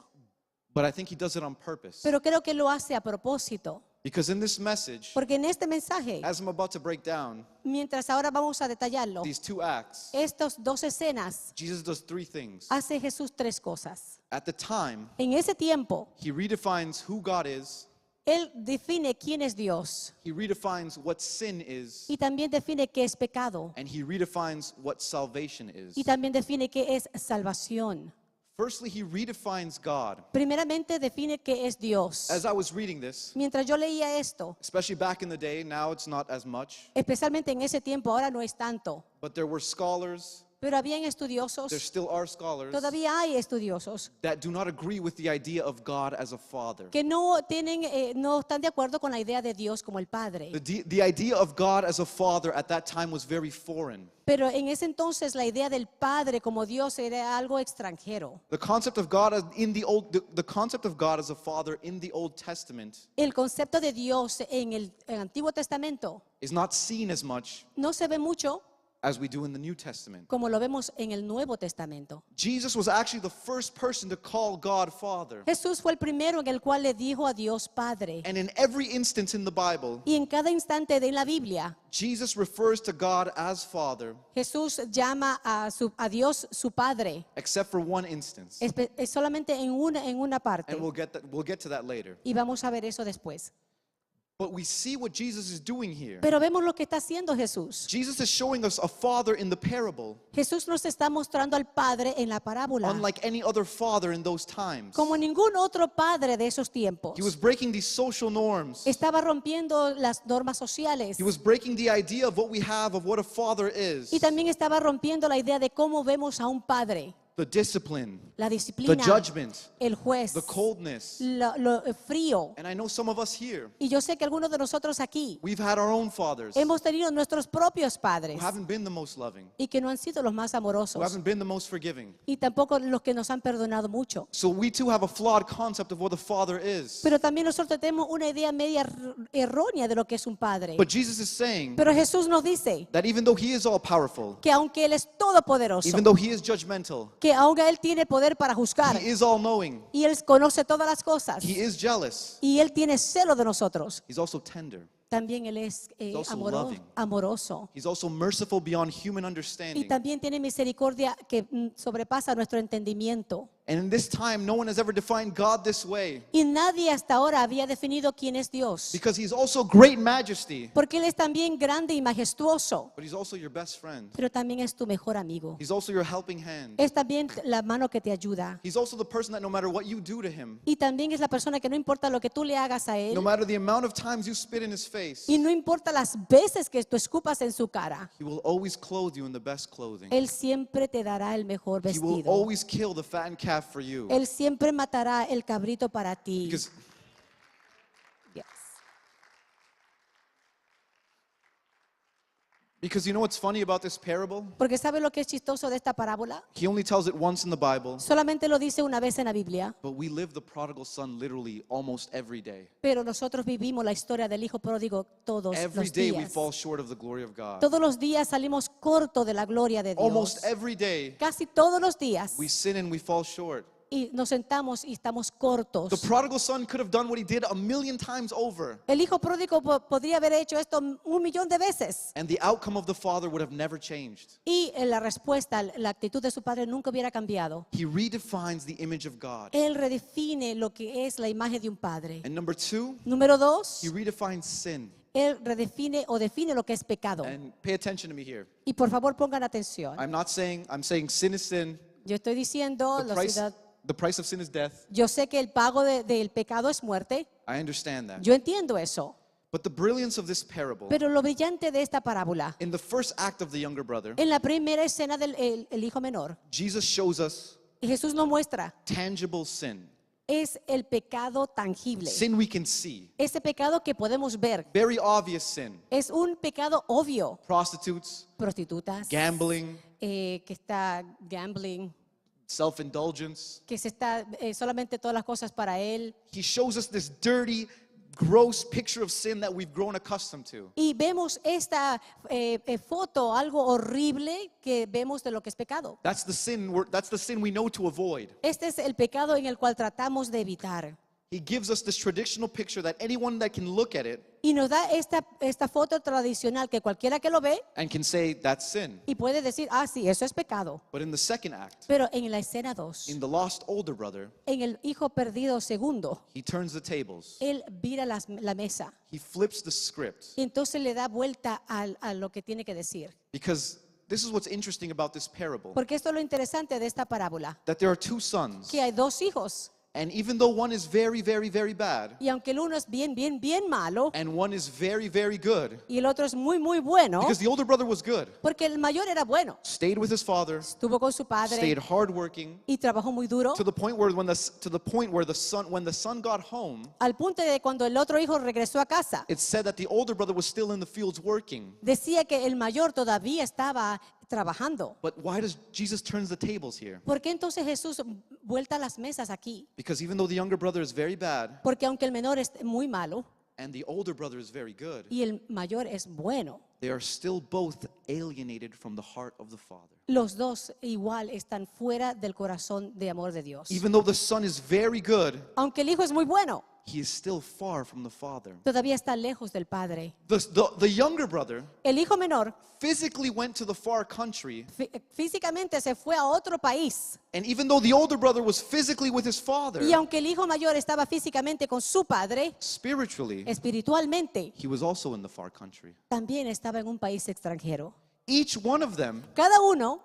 But I think he does it on purpose. Pero creo que lo hace a propósito, Because in this message, porque en este mensaje, as I'm about to break down mientras ahora vamos a detallarlo, these two acts, estas dos escenas, Jesus does three things. hace Jesús tres cosas. At the time, En ese tiempo, he redefines who God is, Él define quién es Dios he redefines what sin is, y también define qué es pecado and he redefines what salvation is. y también define qué es salvación. Firstly, he redefines God. Primeramente define qué es Dios. As I was reading this, Mientras yo leía esto, especially back in the day, now it's not as much, especialmente en ese tiempo, ahora no es tanto, but there were scholars, pero habían there estudiosos, still are scholars, todavía hay estudiosos that do not agree with the idea of God as a father. que no están de acuerdo con la idea de Dios como el Padre. The idea of God as a father at that time was very foreign. Pero en ese entonces la idea del Padre como Dios era algo extranjero. The concept of God the concept of God as a father in the Old Testament El concepto de Dios en el Antiguo Testamento is not seen as much no se ve mucho as we do in the New Testament. como lo vemos en el Nuevo Testamento. Jesus was actually the first person to call God Father. Jesús fue el primero en el cual le dijo a Dios Padre. And in every instance in the Bible, Y en cada instante de la Biblia, Jesus refers to God as Father, Jesús llama a Dios su Padre. except for one instance. Es solamente en una parte. And we'll get to that later. Y vamos a ver eso después. But we see what Jesus is doing here. Pero vemos lo que está haciendo Jesús. Jesus is showing us a father in the parable, Jesús nos está mostrando al Padre en la parábola. unlike any other father in those times. Como ningún otro padre de esos tiempos. He was breaking these social norms. Estaba rompiendo las normas sociales. He was breaking the idea of what we have of what a father is. Y también estaba rompiendo la idea de cómo vemos a un padre. The discipline, La the disciplina, judgment, el juez, the coldness. lo frío. And I know some of us here, Y yo sé que algunos de nosotros aquí we've had our own fathers hemos tenido nuestros propios who padres haven't been the most loving, y que no han sido los más who amorosos haven't been the most forgiving. y tampoco los que nos han perdonado mucho. So we too have a flawed concept of what a father is. Pero también nosotros tenemos una idea media errónea de lo que es un padre. But Jesus is saying Pero Jesús nos dice that even though he is all powerful, que aunque Él es todopoderoso, even though he is judgmental, que aunque Él tiene poder para juzgar he is all knowing, y Él conoce todas las cosas he is jealous, y Él tiene celo de nosotros, he's also tender, también Él es also loving. amoroso he's also merciful beyond human y understanding. también tiene misericordia que sobrepasa nuestro entendimiento. And in this time, no one has ever defined God this way, Y nadie hasta ahora había definido quién es Dios, because he's also great majesty, porque Él es también grande y majestuoso, but he's also your best friend. pero también es tu mejor amigo. He's also your helping hand. Es también la mano que te ayuda. He's also the person that no matter what you do to him, Y también es la persona que no importa lo que tú le hagas a Él, no matter the amount of times you spit in his face, y no importa las veces que tú escupas en su cara, he will always clothe you in the best clothing. Él siempre te dará el mejor He will vestido. always kill the fattened calf for you. Él siempre matará el cabrito para ti. Because Yes. Because you know what's funny about this parable? Porque ¿sabe lo que es chistoso de esta parábola? He only tells it once in the Bible, Solamente lo dice una vez en la Biblia, but we live the prodigal son literally almost every day. pero nosotros vivimos la historia del hijo pródigo todos Every los day we días. fall short of the glory of God. Todos los días salimos cortos de la gloria de Dios. Almost every day Casi todos los días. we sin and we fall short. Y nos sentamos y estamos cortos. The prodigal son could have done what he did 1,000,000 times over, El hijo pródigo podría haber hecho esto 1,000,000 de veces. and the outcome of the father would have never changed. Y la respuesta, la actitud de su padre nunca hubiera cambiado. He redefines the image of God. Él redefine lo que es la imagen de un padre. And number two, Número dos, he redefines sin. él redefine o define lo que es pecado. And pay attention to me here. Y por favor pongan atención. I'm saying sin is sin. Yo estoy diciendo, The price of sin is death. yo sé que el pago del pecado es muerte. I understand that. Yo entiendo eso. But the brilliance of this parable, Pero lo brillante de esta parábola, in the first act of the younger brother, en la primera escena del el hijo menor, Jesus shows us Jesús nos muestra, tangible sin. es el pecado tangible. Sin we can see. Ese pecado que podemos ver. Very obvious sin. Es un pecado obvio. Prostitutes, Prostitutas, gambling, que está gambling, self-indulgence. que se está solamente todas las cosas para él. He shows us this dirty, gross picture of sin that we've grown accustomed to. Y vemos esta foto, algo horrible que vemos de lo que es pecado. That's the sin we know to avoid. Este es el pecado en el cual tratamos de evitar. He gives us this traditional picture that anyone that can look at it Y nos da esta foto tradicional que cualquiera que lo ve and can say that's sin. y puede decir, ah, sí, eso es pecado. But in the second act, Pero en la escena 2, in the lost older brother, en el hijo perdido segundo, he turns the tables. él vira la mesa He flips the script. y entonces le da vuelta a lo que tiene que decir. Because this is what's interesting about this parable. Porque esto es lo interesante de esta parábola, That there are two sons. que hay dos hijos. And even though one is very, very, very bad, Y aunque el uno es bien, bien, bien malo and one is very, very good, y el otro es muy, muy bueno, because the older brother was good, porque el mayor era bueno, stayed with his father, estuvo con su padre stayed hardworking, y trabajó muy duro, to the point where when the son got home, al punto de cuando el otro hijo regresó a casa, it said that the older brother was still in the fields working. decía que el mayor todavía estaba trabajando. But why does Jesus turns the tables here? ¿Por qué entonces Jesús vuelta las mesas aquí? Because even though the younger brother is very bad Porque aunque el menor es muy malo and the older brother is very good, y el mayor es bueno, they are still both alienated from the heart of the Father. los dos igual están fuera del corazón de amor de Dios. Even though the son is very good, Aunque el hijo es muy bueno, he is still far from the Father. todavía está lejos del padre. The younger brother El hijo menor physically went to the far country, físicamente se fue a otro país. and even though the older brother was physically with his father, Y aunque el hijo mayor estaba físicamente con su padre, spiritually, espiritualmente he was also in the far country. también estaba en un país extranjero. Each one of them, Cada uno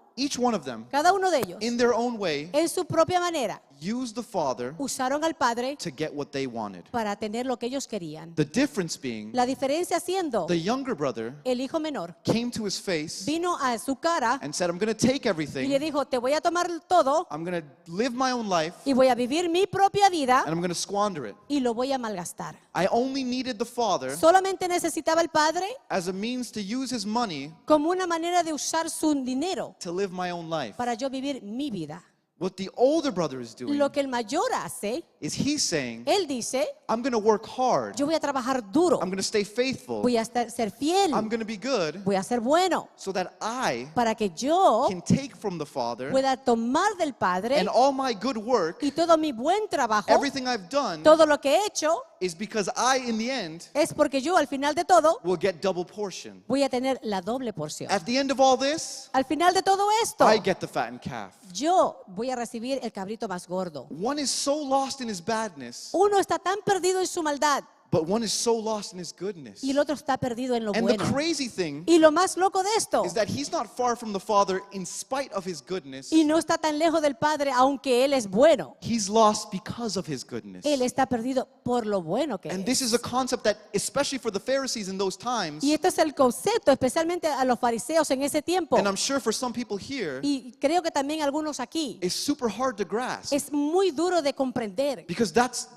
Cada uno de ellos, in their own way, en su propia manera, used the Father usaron al Padre to get what they wanted. para tener lo que ellos querían. The difference being, La diferencia siendo, the younger brother el hijo menor came to his face vino a su cara and said, I'm going to take y le everything, dijo, te voy a tomar todo I'm going to live my own life, y voy a vivir mi propia vida and I'm going to squander it. y lo voy a malgastar. I only needed the Father Solamente necesitaba al Padre as a means to use his money como una manera de usar su dinero to live my own life. para yo vivir mi vida. What the older brother is doing Lo que el mayor hace, is he's saying, él dice, I'm going to work hard, yo voy a trabajar duro, I'm going to stay faithful, voy a ser fiel, I'm going to be good, voy a ser bueno, so that I para que yo can take from the Father pueda tomar del Padre and all my good work, y todo mi buen trabajo, everything I've done, todo lo que he hecho, is because I, in the end, es porque yo al final de todo will get double portion. voy a tener la doble porción. At the end of all this, Al final de todo esto, I get the fattened calf. yo voy a recibir el cabrito más gordo. One is so lost in his badness, Uno está tan perdido en su maldad but one is so lost in his goodness. y el otro está perdido en lo And the bueno. crazy thing Y lo más loco de esto, is that he's not far from the Father in spite of his goodness. y no está tan lejos del Padre aunque Él es bueno. He's lost because of his goodness. Él está perdido por lo bueno que And es. this is a concept that, especially for the Pharisees in those times, Y este es el concepto, especialmente a los fariseos en ese tiempo. and I'm sure for some people here, Y creo que también algunos aquí. is super hard to grasp. Es muy duro de comprender. Because that's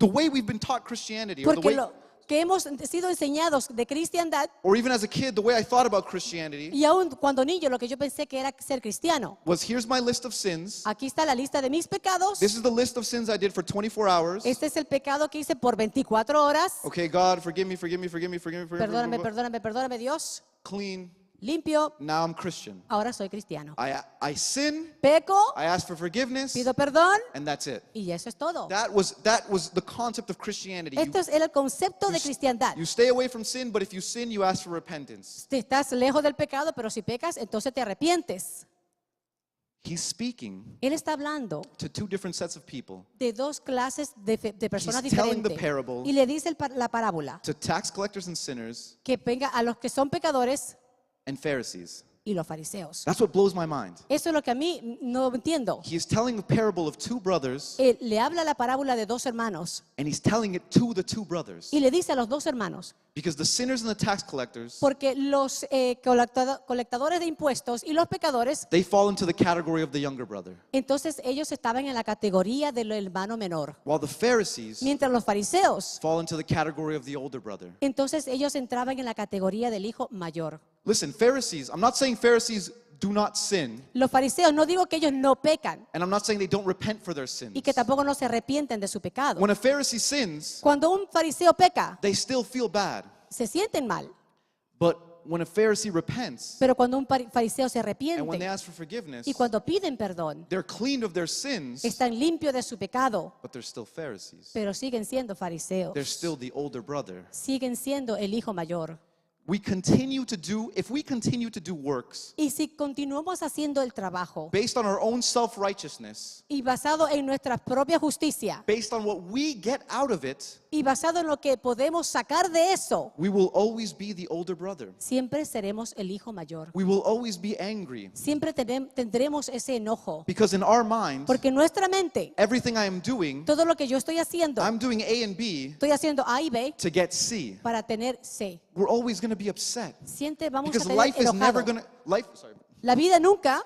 the way we've been taught Christianity, or the Porque way, lo que hemos sido enseñados de cristiandad, or even as a kid, the way I thought about Christianity y aún cuando niño lo que yo pensé que era ser cristiano. was, here's my list of sins. Aquí está la lista de mis pecados. This is the list of sins I did for 24 hours. Este es el pecado que hice por 24 horas. Okay, God, forgive me, forgive me, forgive me, forgive me, forgive me, Perdóname, forgive me. perdóname, perdóname, Dios. Clean. Limpio. Now I'm Christian. Ahora soy cristiano. I sin, Peco, I ask for forgiveness, pido perdón and that's it. y eso es todo. That was the concept of Christianity. Esto es el concepto de cristiandad. You stay away from sin, but if you sin, you ask for repentance. Te estás lejos del pecado, pero si pecas, entonces te arrepientes. He's speaking Él está hablando to two different sets of people. de dos clases de personas He's telling the diferentes. parable Y le dice la parábola to tax collectors and sinners que venga a los que son pecadores and Pharisees. y los fariseos. That's what blows my mind. Eso es lo que a mí no entiendo. He is telling the parable of two brothers, Él le habla la parábola de dos hermanos and he's telling it to the two brothers. y le dice a los dos hermanos, Because the sinners and the tax collectors, porque los colectadores de impuestos y los pecadores, they fall into the category of the younger brother. entonces ellos estaban en la categoría del hermano menor, While the Pharisees mientras los fariseos, fall into the category of the older brother. entonces ellos entraban en la categoría del hijo mayor. Listen, Pharisees, I'm not saying Pharisees do not sin. Los fariseos, no digo que ellos no pecan And I'm not saying they don't repent for their sins. y que tampoco no se arrepienten de su pecado. When a Pharisee sins, Cuando un fariseo peca, they still feel bad. se sienten mal. But when a Pharisee repents, Pero cuando un fariseo se and when they arrepiente ask for forgiveness, y cuando piden perdón, they're cleaned of their sins, están limpios de su pecado, but they're still Pharisees. pero siguen siendo fariseos. They're still the older brother. Siguen siendo el hijo mayor. If we continue to do works Y si continuamos haciendo el trabajo based on our own self-righteousness, y basado en nuestra propia justicia based on what we get out of it, y basado en lo que podemos sacar de eso, we will always be the older brother. siempre seremos el hijo mayor. We will always be angry. Siempre tendremos ese enojo. Because in our mind, Porque en nuestra mente, everything I am doing, todo lo que yo estoy haciendo, I'm doing A and B estoy haciendo A y B to get C. para tener C. We're always going to be upset. Siempre vamos a Because tener life is never enojado. going to La vida nunca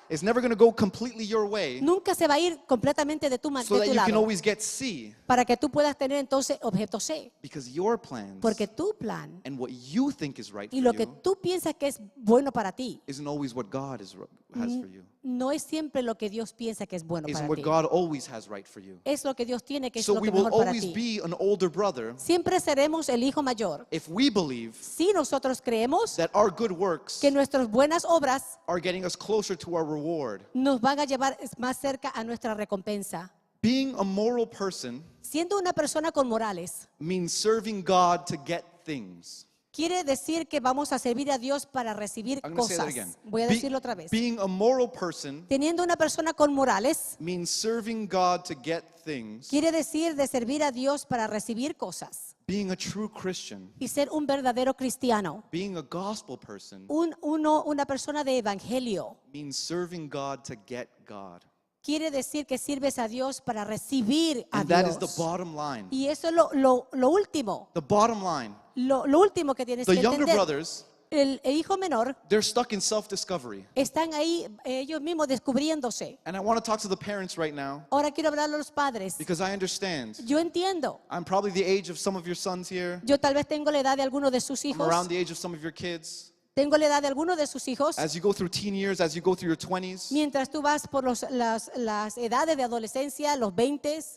go completely your way se va a ir completamente de tu so that you can lado always get C. para que tú puedas tener entonces objeto C. Because your plans Porque tu plan and what you think is right y for lo que you tú piensas que es bueno para ti isn't always what God has for you. no es siempre lo que Dios piensa que es bueno Isn't para what ti. God always has right for you. Es lo que Dios tiene que es So lo we que will mejor para always ti. be an older brother Siempre seremos el hijo mayor if we believe si nosotros creemos that our good works que nuestras buenas obras are getting us closer to our reward. nos van a llevar más cerca a nuestra recompensa. Being a moral person Siendo una persona con morales, means serving God to get things. quiere decir que vamos a servir a Dios para recibir I'm going to say that cosas. again. Voy a decirlo otra vez. Being a moral person Teniendo una persona con morales, means serving God to get things. quiere decir de servir a Dios para recibir cosas. Being a true Christian, Y ser un verdadero cristiano, being a gospel person, una persona de evangelio, means serving God to get God. quiere decir que sirves a Dios para recibir a And that is the Dios. bottom line. Y eso es lo último, The bottom line. lo último que tienes The que younger entender. brothers, El hijo menor they're stuck in self-discovery. están ahí ellos mismos descubriéndose. And I want to talk to the parents right now Ahora quiero hablar a los padres. because I understand. Yo entiendo. I'm probably the age of some of your sons here. Yo tal vez tengo la edad de algunos de sus I'm hijos. around the age of some of your kids. Tengo la edad de algunos de sus hijos. As you go through teen years, as you go through your 20s, Mientras tú vas por las edades de adolescencia, los 20s,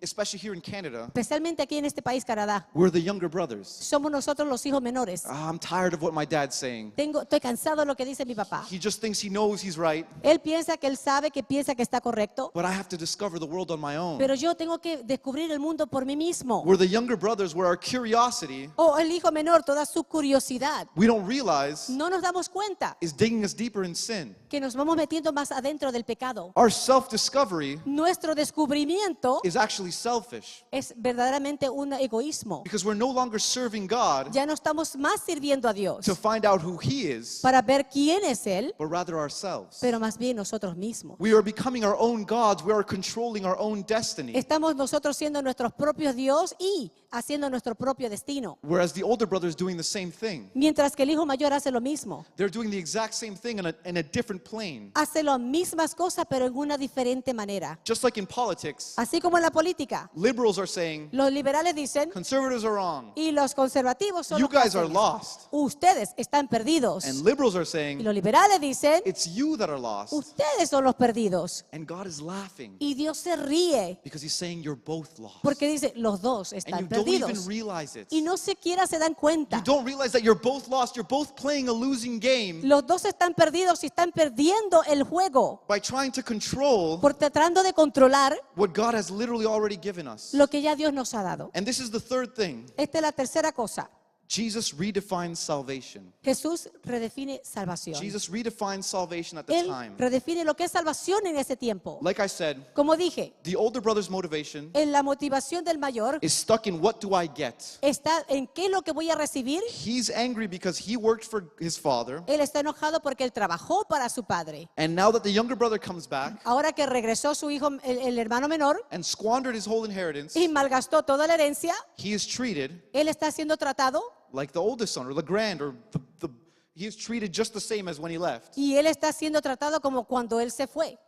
especially here in Canada, especialmente aquí en este país, Canadá, we're the younger brothers. somos nosotros los hijos menores. I'm tired of what my dad's saying. Estoy cansado de lo que dice mi papá. He just thinks he knows he's right, Él piensa que está correcto, but I have to discover the world on my own. pero yo tengo que descubrir el mundo por mí mismo. We're the younger brothers where our curiosity, O el hijo menor, toda su curiosidad. we don't realize, No nos damos cuenta is digging us deeper in sin. que nos vamos metiendo más adentro del pecado. Our self-discovery Nuestro descubrimiento is actually selfish es verdaderamente un egoísmo. because we're no longer serving God Ya no estamos más sirviendo a Dios to find out who He is, para ver quién es Él, but rather ourselves. pero más bien nosotros mismos. We are becoming our own gods. We are controlling our own destiny. Estamos nosotros siendo nuestros propios Dios y haciendo nuestro propio destino. Whereas the older brother is doing the same thing. Mientras que el hijo mayor hace lo mismo. They're doing the exact same thing in a different plane. Hace las mismas cosas, pero en una diferente manera. Just like in politics, Así como en la política. liberals are saying, Los liberales dicen conservatives are wrong. y los conservativos son You los que guys are hacen lost. eso. Ustedes están perdidos. And liberals are Y saying, los liberales dicen, it's you that are lost. ustedes son los perdidos. And God is laughing Y Dios se ríe because He's saying you're both lost. porque dice, los dos And están you don't even perdidos. realize it. Y no siquiera se dan cuenta. You don't realize that you're both lost. You're both playing a losing game Los dos están perdidos y están perdiendo el juego by trying to control por tratando de controlar what God has literally already given us. lo que ya Dios nos ha dado. And this is the third thing. Esta es la tercera cosa. Jesus redefines salvation. Jesús redefine salvación. Jesus redefines salvation at the Él time. redefine lo que es salvación en ese tiempo. Like I said, Como dije, the older brother's motivation en la motivación del mayor is stuck in what do I get? está en qué es lo que voy a recibir. He's angry because he worked for his father. Él está enojado porque él trabajó para su padre. And now that the younger brother comes back Ahora que regresó su hijo, el hermano menor, and squandered his whole inheritance, y malgastó toda la herencia, he is treated él está siendo tratado like the oldest son or the grand or he is treated just the same as when he left. y él está siendo tratado como cuando él se fue.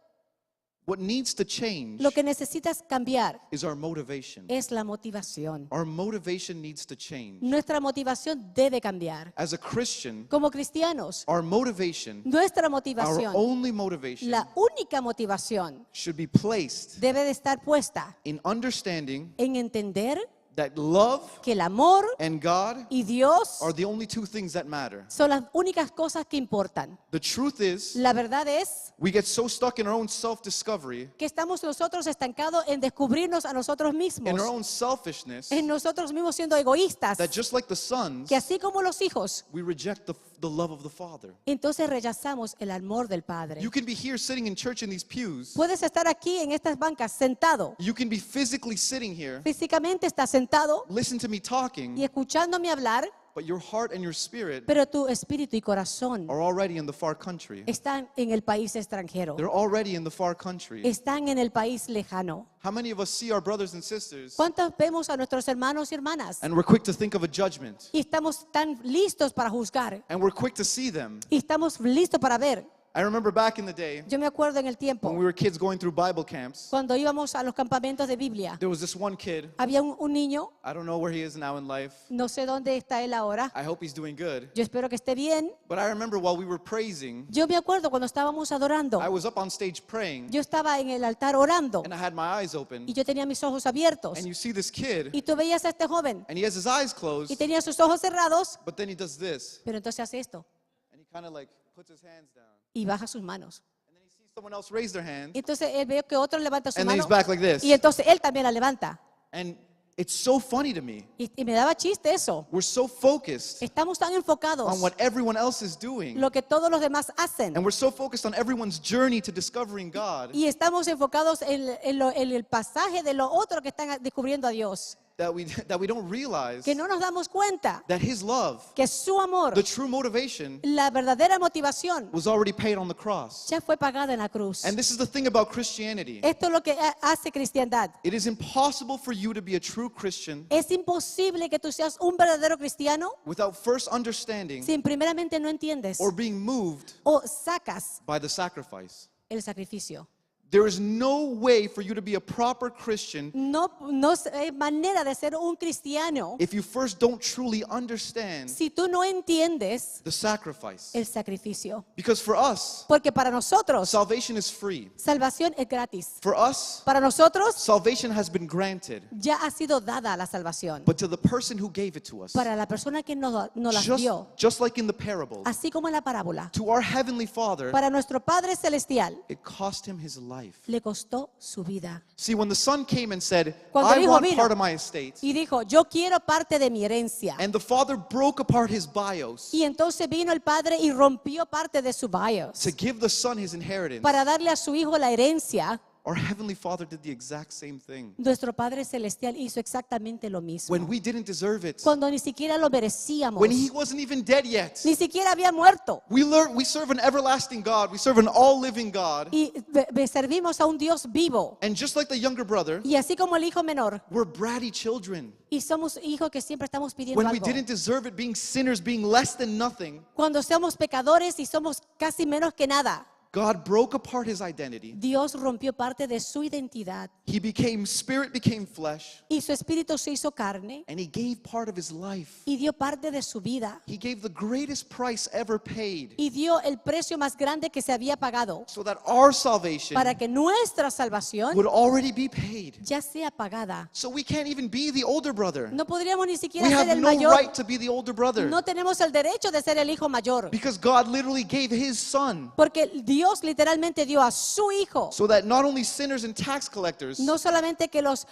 What needs to change Lo que necesitas cambiar is our motivation. es la motivación. Our motivation needs to change. Nuestra motivación debe cambiar. As a Christian, Como cristianos, our motivation, nuestra our motivación, only motivation, la única motivación, should be placed debe de estar puesta in understanding en entender that love que el amor and God y Dios are the only two things that matter. son las únicas cosas que importan. The truth is, La verdad es we get so stuck in our own self-discovery, que estamos nosotros estancados en descubrirnos a nosotros mismos, in our own selfishness, en nosotros mismos siendo egoístas, that just like the sons, que así como los hijos, we reject the love of the Father. entonces rechazamos el amor del Padre. You can be here sitting in church in these pews. Puedes estar aquí en estas bancas sentado, You can be physically sitting here, físicamente estás sentado listen to me y talking, escuchándome hablar, but your heart and your spirit pero tu espíritu y corazón are already in the far country. están en el país extranjero, They're already in the far country. están en el país lejano. How many of us see our brothers and sisters ¿Cuántos vemos a nuestros hermanos y hermanas and we're quick to think of a judgment? y estamos tan listos para juzgar And we're quick to see them. y estamos listos para ver? I remember back in the day Yo me acuerdo en el tiempo when we were kids going through Bible camps, cuando íbamos a los campamentos de Biblia. there was this one kid. Había un niño, I don't know where he is now in life. no sé dónde está él ahora. I hope he's doing good. Yo espero que esté bien. But I remember while we were praising, Yo me acuerdo cuando estábamos adorando. I was up on stage praying, Yo estaba en el altar orando and I had my eyes open. y yo tenía mis ojos abiertos. And you see this kid, Y tú veías a este joven and he has his eyes y closed, tenía sus ojos cerrados, but then he does this, pero entonces hace esto and he kind of like puts his hands down. y baja sus manos. And then he sees someone else raise their hand, Entonces él ve que otro levanta su and then mano he's back like this. y entonces él también la levanta. And it's so funny to me. Y me daba chiste eso. We're so focused Estamos tan enfocados on what everyone else is doing, lo que todos los demás hacen. and we're so focused on everyone's journey to discovering God Y estamos enfocados en el pasaje de lo otro que están descubriendo a Dios. that we don't realize Que no nos damos cuenta that His love, que su amor, the true motivation, la verdadera motivación, was already paid on the cross. ya fue pagada en la cruz. And this is the thing about Christianity. Esto es lo que hace cristiandad. It is impossible for you to be a true Christian Es imposible que tú seas un verdadero cristiano without first understanding si primeramente no entiendes or being moved o sacas by the sacrifice. el sacrificio. There is no way for you to be a proper Christian No hay manera de ser un cristiano if you first don't truly understand si tú no entiendes the sacrifice. el sacrificio. Because for us, Porque para nosotros, salvation is free. salvación es gratis. For us, Para nosotros, salvation has been granted. ya ha sido dada la salvación. But to the person who gave it to us, Para la persona que nos las dio, just like in the parable, así como en la parábola, to our Heavenly Father, para nuestro Padre Celestial, it cost Him His life. le costó su vida. See, when the son came and said, Cuando el I hijo want vino part of my estate, y dijo, yo quiero parte de mi herencia. and the father broke apart his bios Y entonces vino el padre y rompió parte de su bios to give the son his inheritance, para darle a su hijo la herencia. our Heavenly Father did the exact same thing. Nuestro Padre Celestial hizo exactamente lo mismo. When we didn't deserve it, Cuando ni siquiera lo merecíamos, when He wasn't even dead yet, ni siquiera había muerto. we serve an everlasting God, we serve an all-living God, Y servimos a un Dios vivo. and just like the younger brother, Y así como el hijo menor, we're bratty children. y somos hijos que siempre estamos pidiendo When we algo. didn't deserve it, being sinners, being less than nothing, Cuando somos pecadores y somos casi menos que nada, God broke apart His identity. Dios rompió parte de su identidad Spirit became flesh, y su espíritu se hizo carne and He gave part of His life. y dio parte de su vida He gave the greatest price ever paid y dio el precio más grande que se había pagado so that our salvation para que nuestra salvación would already be paid. ya sea pagada. So we can't even be the older brother. No podríamos ni siquiera We ser have el no mayor. right to be the older brother No tenemos el derecho de ser el hijo mayor. because God literally gave His son Porque Dios literalmente dio a su hijo. so that not only sinners and tax collectors, No solamente que los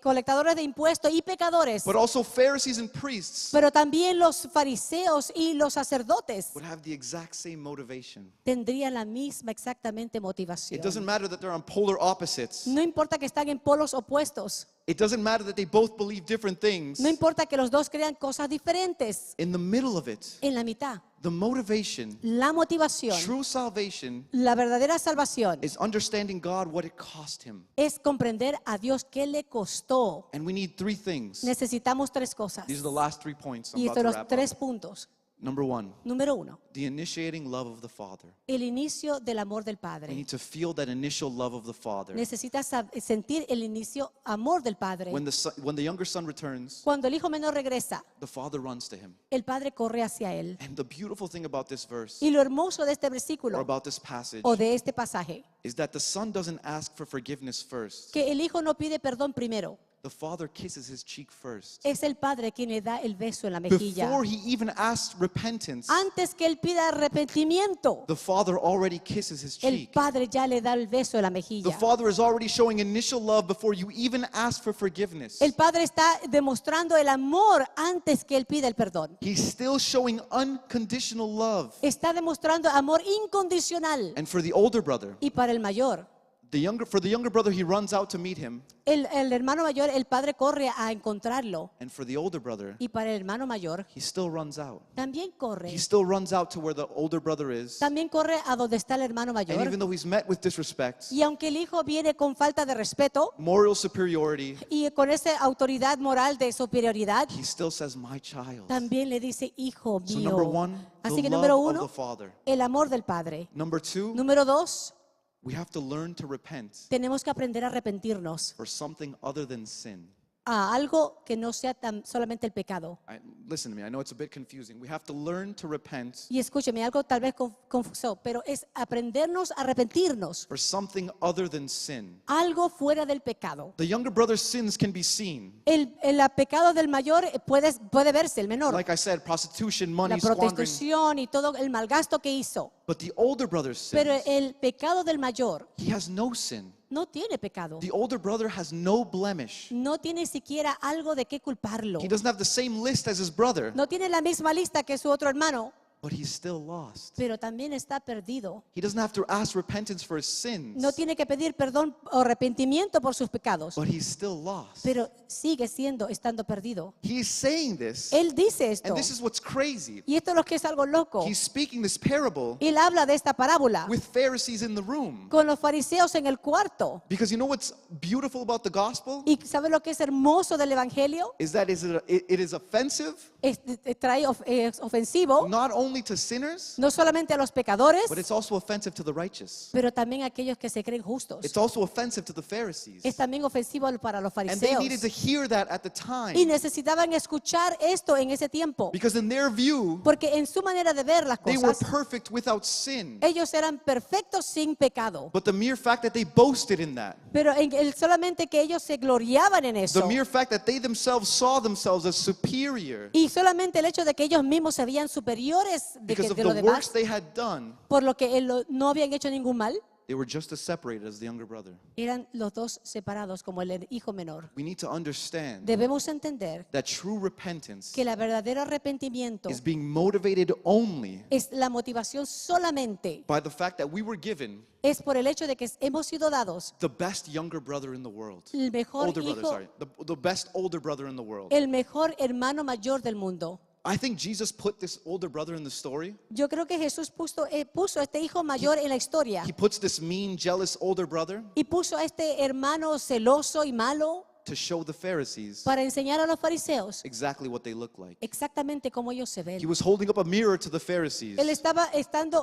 colectadores de impuestos y pecadores, but also Pharisees and priests pero también los fariseos y los sacerdotes would have the exact same motivation. tendrían la misma exactamente It doesn't motivación. matter that they're on polar opposites. No importa que están en polos opuestos. It doesn't matter that they both believe different things. No importa que los dos crean cosas diferentes. In the middle of it, En la mitad, the motivation, la motivación, true salvation, la verdadera salvación is understanding God, what it cost Him. es comprender a Dios qué le costó. And we need three things. Necesitamos tres cosas. These are the last 3 points I'm Y about estos to los wrap tres up. puntos. Number one, Número 1, the initiating love of the Father. el inicio del amor del We Padre. need to feel that initial love of the Father. Necesitas sentir el inicio amor del Padre. When the younger son returns, Cuando el hijo menor regresa, the Father runs to him. el Padre corre hacia él. And the beautiful thing about this verse, Y lo hermoso de este or versículo about this passage, o de este pasaje, is that the son doesn't ask for forgiveness first. que el hijo no pide perdón primero. The Father kisses his cheek first. Es el Padre quien le da el beso en la mejilla. Before he even asks repentance, Antes que él pida arrepentimiento, the Father already kisses his el cheek. Padre ya le da el beso en la The mejilla. Father is already showing initial love before you even ask for forgiveness. El Padre está demostrando el amor antes que él pida el perdón. He's still showing unconditional love. Está demostrando amor incondicional. And for the older brother, Y para el mayor, for the younger brother, he runs out to meet him. el hermano mayor, el Padre corre a encontrarlo. And for the older brother, Y para el hermano mayor, he still runs out. también corre. He still runs out to where the older brother is. También corre a donde está el hermano And mayor. even though he's met with disrespect, Y aunque el hijo viene con falta de respeto moral superiority, y con esa autoridad moral de superioridad, he still says, my child. también le dice, hijo So number mío. one, Así the que love número of the 1, Father. el amor del Padre. Number two, Número 2, we have to learn to repent tenemos que aprender a arrepentirnos for something other than sin. a algo que no sea tan solamente el pecado. Listen to me, I know it's a bit confusing. We have to learn to repent Y escúcheme, algo tal vez confuso, pero es aprendernos a arrepentirnos. for something other than sin. Algo fuera del pecado. The younger brother's sins can be seen. El pecado del mayor puede verse, el menor. Like I said, prostitution, La money squandering. prostitución y todo el malgasto que hizo. But the older brother's Pero sins, el pecado del mayor he has no sin. no tiene pecado. The older brother has no blemish. No tiene siquiera algo de qué culparlo. He doesn't have the same list as his brother, No tiene la misma lista que su otro hermano, but he's still lost. pero también está perdido. He doesn't have to ask repentance for his sins, No tiene que pedir perdón o arrepentimiento por sus pecados, but he's still lost. pero sigue estando perdido. He's saying this, Él dice esto, and this is what's crazy. y esto es lo que es algo loco. He's speaking this parable Él habla de esta parábola with Pharisees in the room. con los fariseos en el cuarto. Because you know what's beautiful about the gospel? ¿Y sabe lo que es hermoso del evangelio? Is that it is offensive Es ofensivo not only to sinners, no solamente a los pecadores, but it's also offensive to the righteous. pero también a aquellos que se creen justos. It's also offensive to the Pharisees. Es también ofensivo para los And they needed to fariseos. hear that at the Y time. necesitaban escuchar esto en ese tiempo. Because in their view, Porque en su manera de ver las they were cosas, perfect without sin. ellos eran perfectos sin pecado. But the mere fact that they boasted in that, Pero solamente que ellos se gloriaban en the eso. mere fact that they themselves saw themselves as superior Y solamente el hecho de que ellos mismos se veían superiores because of de the los works demás, they had done, por lo que no habían hecho ningún mal, they were just as separated as the younger brother. eran los dos separados como el hijo menor. We need to understand Debemos entender that true repentance que el verdadero arrepentimiento is being motivated only es la motivación solamente, by the fact that we were given es por el hecho de que hemos sido dados the best younger brother in the world. el mejor Older brother, hijo, sorry. The best older brother in the world. el mejor hermano mayor del mundo. I think Jesus put this older brother in the story. Yo creo que Jesús puso a este hijo mayor en la historia He puts this mean, jealous older brother y puso a este hermano celoso y malo to show the Pharisees para enseñar a los fariseos exactly what they look like. exactamente cómo ellos se He ven. was holding up a mirror to the Pharisees. Él estaba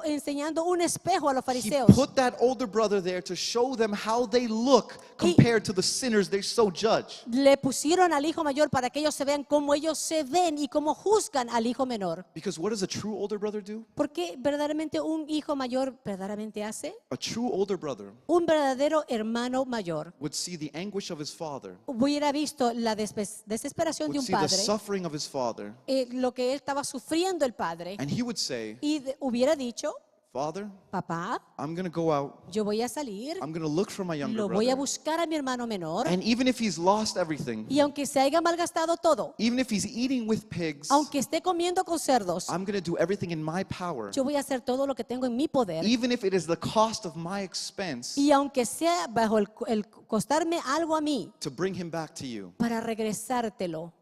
enseñando un espejo a los He fariseos put that older brother there to show them how they look compared to the sinners they so judge. le pusieron al hijo mayor para que ellos se vean cómo ellos se ven y cómo juzgan al hijo menor. Because what does a true older brother do? ¿Por qué verdaderamente un hijo mayor verdaderamente hace? A true older brother Un verdadero hermano mayor would see the anguish of his father, hubiera visto la desesperación de would un see the padre, suffering of his father, lo que él estaba sufriendo el padre, and he would say, y hubiera dicho, Father, papá, I'm going to go out. yo voy a salir, I'm going to look for my younger lo voy a brother. buscar a mi hermano menor, And even if he's lost everything, y aunque se haya malgastado todo, even if he's eating with pigs, aunque esté comiendo con cerdos, I'm going to do everything in my power, yo voy a hacer todo lo que tengo en mi poder, even if it is the cost of my expense, y aunque sea bajo el costarme algo a mí, to bring him back to you. para regresártelo.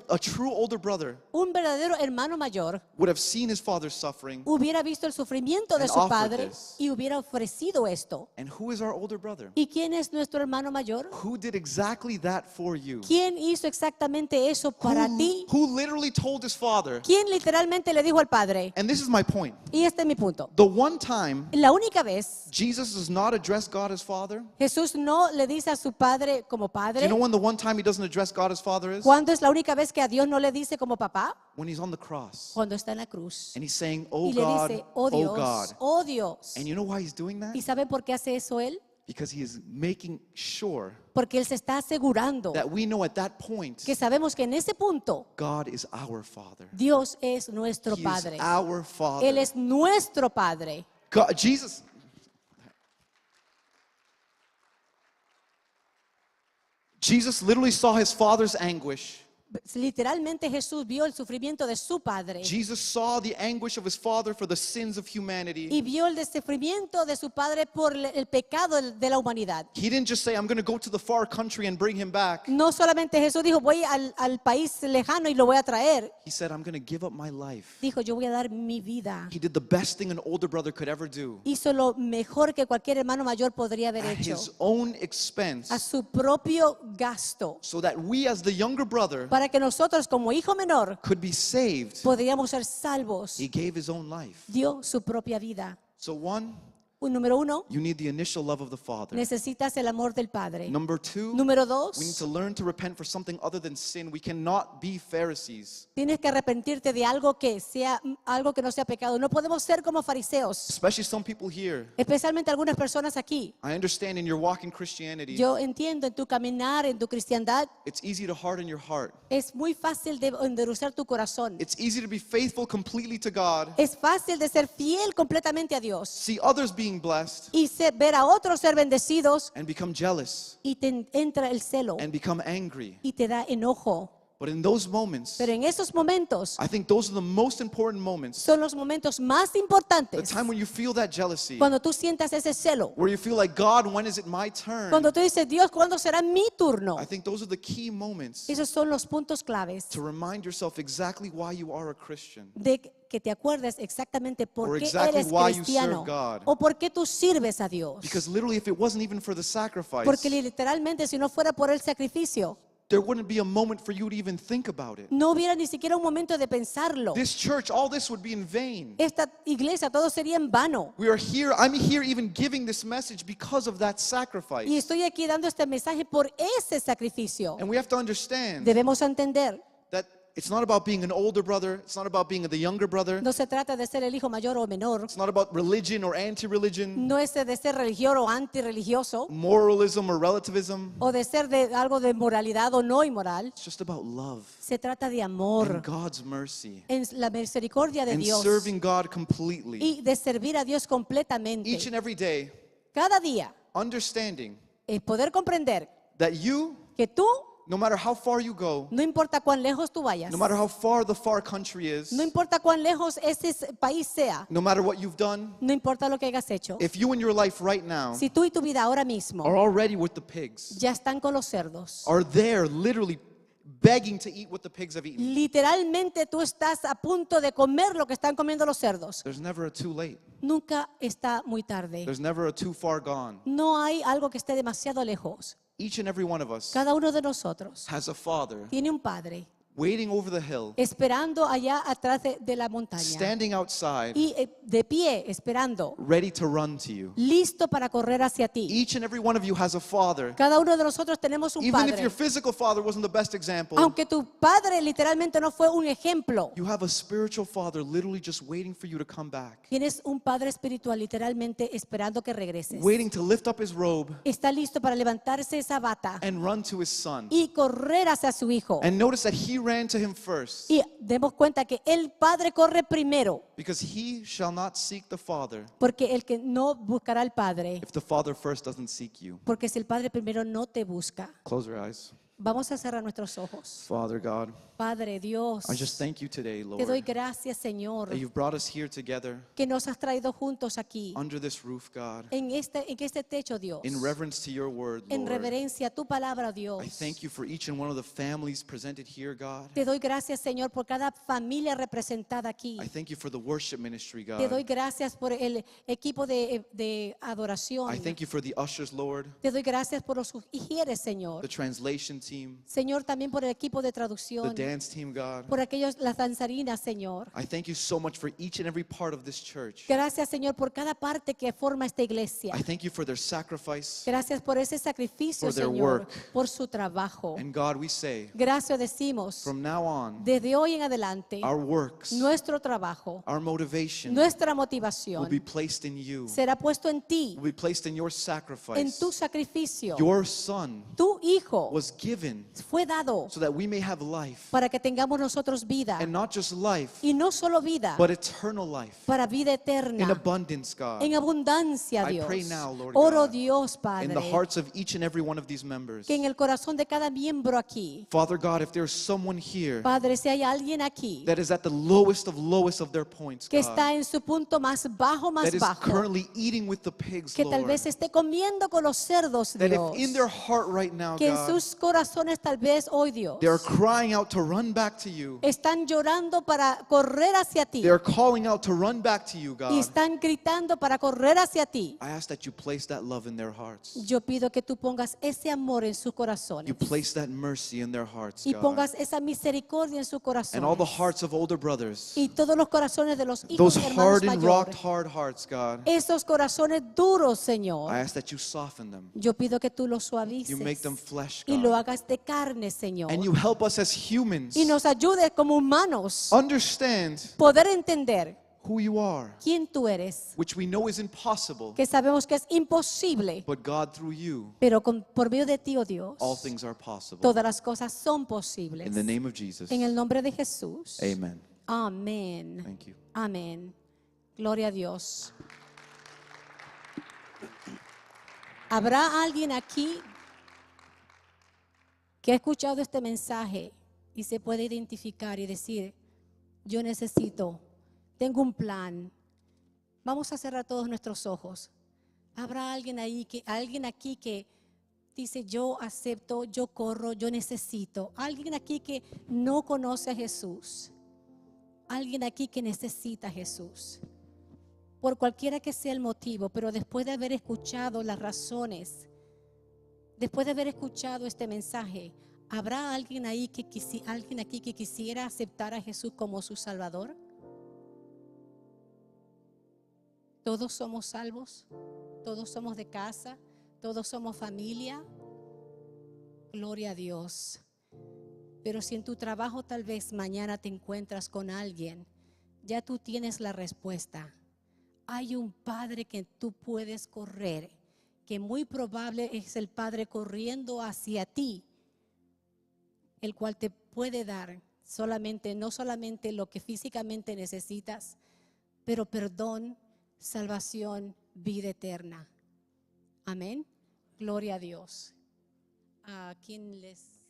A true older brother Un verdadero hermano mayor would have seen his father suffering, hubiera visto el sufrimiento de and su offered padre this. y hubiera ofrecido esto. And who is our older brother? ¿Y quién es nuestro hermano mayor? Who did exactly that for you? ¿Quién hizo exactamente eso para ti? Who literally told his father, ¿Quién literalmente le dijo al padre? and this is my point. Y este es mi punto. The one time La única vez Jesus does not address God as Father. Jesús no le dice a su padre como Do padre. you know when the one time he doesn't address God as Father is? ¿Cuándo es la única vez que a Dios no le dice como papá? When he's on the cross. Cuando está en la cruz. And he's saying, oh Y le God, dice, oh oh Dios, God. oh Dios. And you know why he's doing that? ¿Y saben por qué hace eso él? Because he is making sure Porque él se está asegurando that we know at that point, que sabemos que en ese punto God is our Father. Dios es nuestro He is Padre. our Father. Él es nuestro Padre. God, Jesus literally saw his Father's anguish. Literalmente Jesús vio el sufrimiento de su Padre Jesus saw the anguish of his Father for the sins of humanity. y vio el sufrimiento de su Padre por el pecado de la humanidad. He didn't just say, I'm going to go to the far country and bring him back. No solamente Jesús dijo, voy al país lejano y lo voy a traer. He said, I'm going to give up my life. Dijo, yo voy a dar mi vida. He did the best thing an older brother could ever do. Hizo lo mejor que cualquier hermano mayor podría haber At hecho. his own expense, A su propio gasto. so that we as the younger brother Para que nosotros como hijo menor could be saved. podríamos ser salvos. He gave his own life. Dio su propia vida. So one, Número uno, you need the initial love of the Father. necesitas el amor del Padre. Number two, Número we need dos, to learn to repent for something other than sin. We cannot be Pharisees, tienes que arrepentirte de algo que sea algo que no sea pecado. No podemos ser como fariseos, especially some people here. especialmente algunas personas aquí. I understand in your walk in Christianity, Yo entiendo en tu caminar, en tu cristiandad, it's easy to harden your heart. es muy fácil de endurecer tu corazón. It's easy to be faithful completely to God, Es fácil de ser fiel completamente a Dios see others being blessed, y ver a otros ser bendecidos and become jealous y te entra el celo and become angry. y te da enojo. But in those moments, Pero en esos momentos I think those are the most important moments. son los momentos más The importantes. time when you feel that jealousy, Cuando tú sientas ese celo. where you feel like, God, when is it my turn? Cuando tú dices, Dios, ¿cuándo será mi turno? I think those are the key moments Esos son los puntos claves to remind yourself exactly why you are a Christian. de que te acuerdes exactamente por Or qué exactly eres why you cristiano serve God. o por qué tú sirves a Dios. Because literally, if it wasn't even for the sacrifice, Porque literalmente si no fuera por el sacrificio, there wouldn't be a moment for you to even think about it. no hubiera ni siquiera un momento de pensarlo. This church, all this would be in vain. Esta iglesia, todo sería en vano. We are here, I'm here even giving this message because of that sacrifice. Y estoy aquí dando este mensaje por ese sacrificio. And we have to understand Debemos entender, that it's not about being an older brother, it's not about being the younger brother, no se trata de ser el hijo mayor o menor, it's not about religion or anti-religion, no es de ser religioso o antirreligioso, moralism or relativism. o de ser de algo de moralidad o no inmoral. It's just about love Se trata de and amor, God's mercy en la misericordia de and Dios serving God completely. y de servir a Dios completamente. Each and every day, Cada día, understanding poder comprender that you, que tú, no matter how far you go, no importa cuán lejos tú vayas, no matter how far the far country is, no importa cuán lejos ese país sea, no matter what you've done, no importa lo que hayas hecho, if you in your life right now si tú y tu vida ahora mismo are already with the pigs, ya están con los cerdos, are there literally begging to eat what the pigs have eaten, literalmente tú estás a punto de comer lo que están comiendo los cerdos. there's never a too late. Nunca está muy tarde. There's never a too far gone. No hay algo que esté demasiado lejos. Each and every one of us Cada uno de nosotros has a father tiene un padre waiting over the hill, esperando allá atrás de la montaña standing outside, y de pie esperando, ready to run to you. listo para correr hacia ti. Each and every one of you has a father. Cada uno de nosotros tenemos un Even if padre. your physical father wasn't the best example, Aunque tu padre literalmente no fue un ejemplo, you have a spiritual father literally just waiting for you to come back, tienes un padre espiritual literalmente esperando que regreses. waiting to lift up his robe Está listo para levantarse esa bata and run to his son. y correr hacia su hijo. And notice that he ran to him first, Y demos cuenta que el padre corre primero, because he shall not seek the father porque el que no buscará al padre, if the father first doesn't seek you. porque si el padre primero no te busca. Close your eyes. Vamos a cerrar nuestros ojos. Father God, Padre Dios, I just thank you today, te doy Lord, gracias, Señor, that you've brought us here together que nos has traído juntos aquí, under this roof, God, en este techo, Dios, in reverence to your word, en Lord. reverencia a tu palabra, I Dios. thank you for each and one of the families presented here, God. Te doy gracias, Señor, por cada familia representada aquí. I thank you for the worship ministry, Te doy God. gracias por el equipo de adoración. I thank you for the ushers, Lord, Te doy gracias por los ujieres, the Señor. translation team, Señor, también por el equipo de the traducción, dance team, God. por las danzarinas, Señor. I thank you so much for each and every part of this church. Gracias, Señor, por cada parte que forma esta iglesia. I thank you for their sacrifice. Gracias por ese sacrificio, For their Señor, work. por su trabajo. And God, we say, Gracias decimos, from now on, desde hoy en adelante, our works, nuestro trabajo, our motivation nuestra will motivación be placed in you, será puesto en ti, will be placed in your en sacrifice. tu sacrificio. Your son Tu hijo was given fue dado so that we may have life, para que tengamos nosotros vida, and not just life, y no solo vida, but eternal life para vida in eterna, abundance, God. en abundancia, I Dios. pray now, Lord Oro, God, Dios In Padre, the hearts of each and every one of these members. que en el corazón de cada miembro aquí, Father God, if there's someone here Padre, si hay alguien aquí that is at the lowest of their points, que God, está en su punto más bajo, that is bajo, currently eating with the pigs, que tal Lord, vez esté comiendo con los cerdos, that Dios, if in their heart right now, que en God, sus corazones tal vez hoy, Dios, they are crying out to run back to you, están llorando para correr hacia ti they are calling out to run back to you, y God, están gritando para correr hacia ti. I ask that you place that love in their hearts. Yo pido que tú pongas ese amor en sus corazones You place that mercy in their hearts, y God. pongas esa misericordia en su corazón. And all the hearts of older brothers, Y todos los corazones de los hijos those y hermanos hardened, mayores, rocked hard hearts, God, esos corazones duros, I Señor, ask that you soften them. yo pido que tú los You suavices make them flesh, y lo God. hagas de carne, Señor, And you help us as humans y nos ayudes como humanos understand poder entender who you are, quién tú eres, which we know is impossible, que sabemos que es imposible, but God, through you, pero por medio de ti, oh Dios, all things are possible. todas las cosas son posibles. In the name of Jesus, En el nombre de Jesús. amen. Amén. Thank you. Amén. Gloria a Dios. ¿Habrá alguien aquí que ha escuchado este mensaje y se puede identificar y decir, yo necesito, tengo un plan? Vamos a cerrar todos nuestros ojos. ¿Habrá alguien aquí que dice, yo acepto, yo corro, yo necesito? Alguien aquí que no conoce a Jesús. Alguien aquí que necesita a Jesús. Por cualquiera que sea el motivo, pero después de haber escuchado las razones, después de haber escuchado este mensaje, ¿habrá alguien aquí que quisiera aceptar a Jesús como su Salvador? Todos somos salvos, todos somos de casa, todos somos familia. Gloria a Dios. Pero si en tu trabajo tal vez mañana te encuentras con alguien, ya tú tienes la respuesta. Hay un Padre que tú puedes correr, que muy probable es el Padre corriendo hacia ti, el cual te puede dar no solamente lo que físicamente necesitas, pero perdón, salvación, vida eterna. Amén. Gloria a Dios. ¿A quién les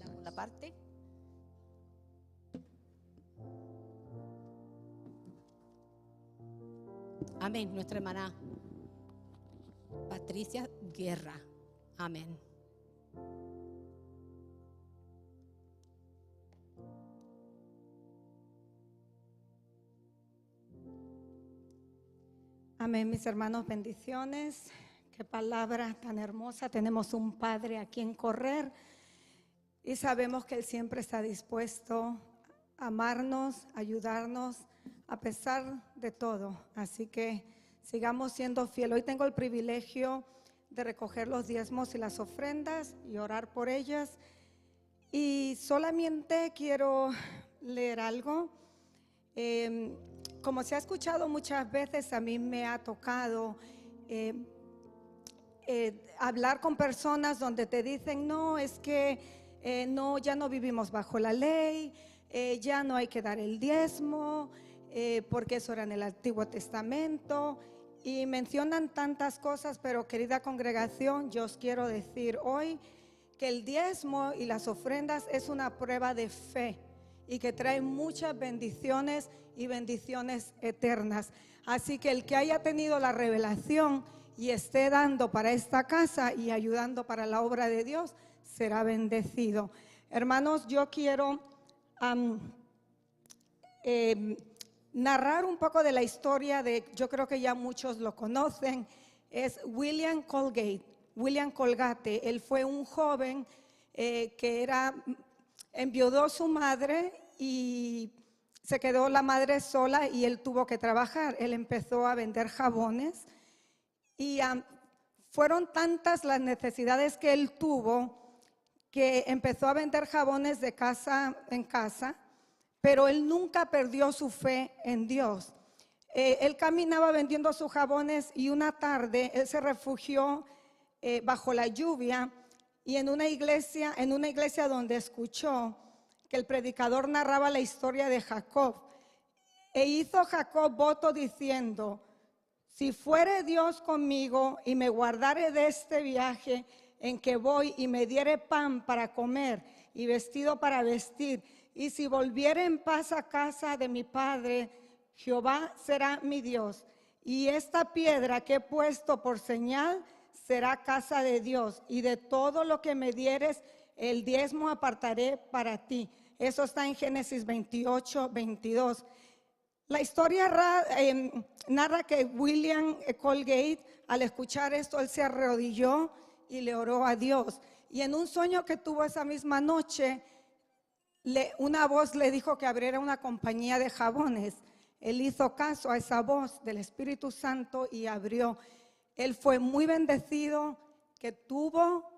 damos la parte? Amén. Nuestra hermana Patricia Guerra. Amén. Amén, mis hermanos, bendiciones. Qué palabra tan hermosa. Tenemos un Padre a quien correr y sabemos que Él siempre está dispuesto a amarnos, ayudarnos a pesar de todo. Así que sigamos siendo fieles. Hoy tengo el privilegio de recoger los diezmos y las ofrendas y orar por ellas. Y solamente quiero leer algo. Como se ha escuchado muchas veces, a mí me ha tocado hablar con personas donde te dicen, no, es que no, ya no vivimos bajo la ley, ya no hay que dar el diezmo, porque eso era en el Antiguo Testamento, y mencionan tantas cosas. Pero querida congregación, yo os quiero decir hoy que el diezmo y las ofrendas es una prueba de fe. y que trae muchas bendiciones y bendiciones eternas. Así que el que haya tenido la revelación y esté dando para esta casa y ayudando para la obra de Dios, será bendecido. Hermanos, yo quiero narrar un poco de la historia de, yo creo que ya muchos lo conocen, es William Colgate. William Colgate, él fue un joven que enviudó su madre y se quedó la madre sola y él tuvo que trabajar. Él empezó a vender jabones y fueron tantas las necesidades que él tuvo que empezó a vender jabones de casa en casa, pero él nunca perdió su fe en Dios. Él caminaba vendiendo sus jabones y una tarde él se refugió bajo la lluvia y en una iglesia donde escuchó que el predicador narraba la historia de Jacob. E hizo Jacob voto diciendo: si fuere Dios conmigo y me guardare de este viaje en que voy y me diere pan para comer y vestido para vestir, y si volviere en paz a casa de mi padre, Jehová será mi Dios, y esta piedra que he puesto por señal será casa de Dios, y de todo lo que me dieres, el diezmo apartaré para ti. Eso está en Génesis 28, 22. La historia narra que William Colgate, al escuchar esto, él se arrodilló y le oró a Dios. Y en un sueño que tuvo esa misma noche, una voz le dijo que abriera una compañía de jabones. Él hizo caso a esa voz del Espíritu Santo y abrió. Él fue muy bendecido, que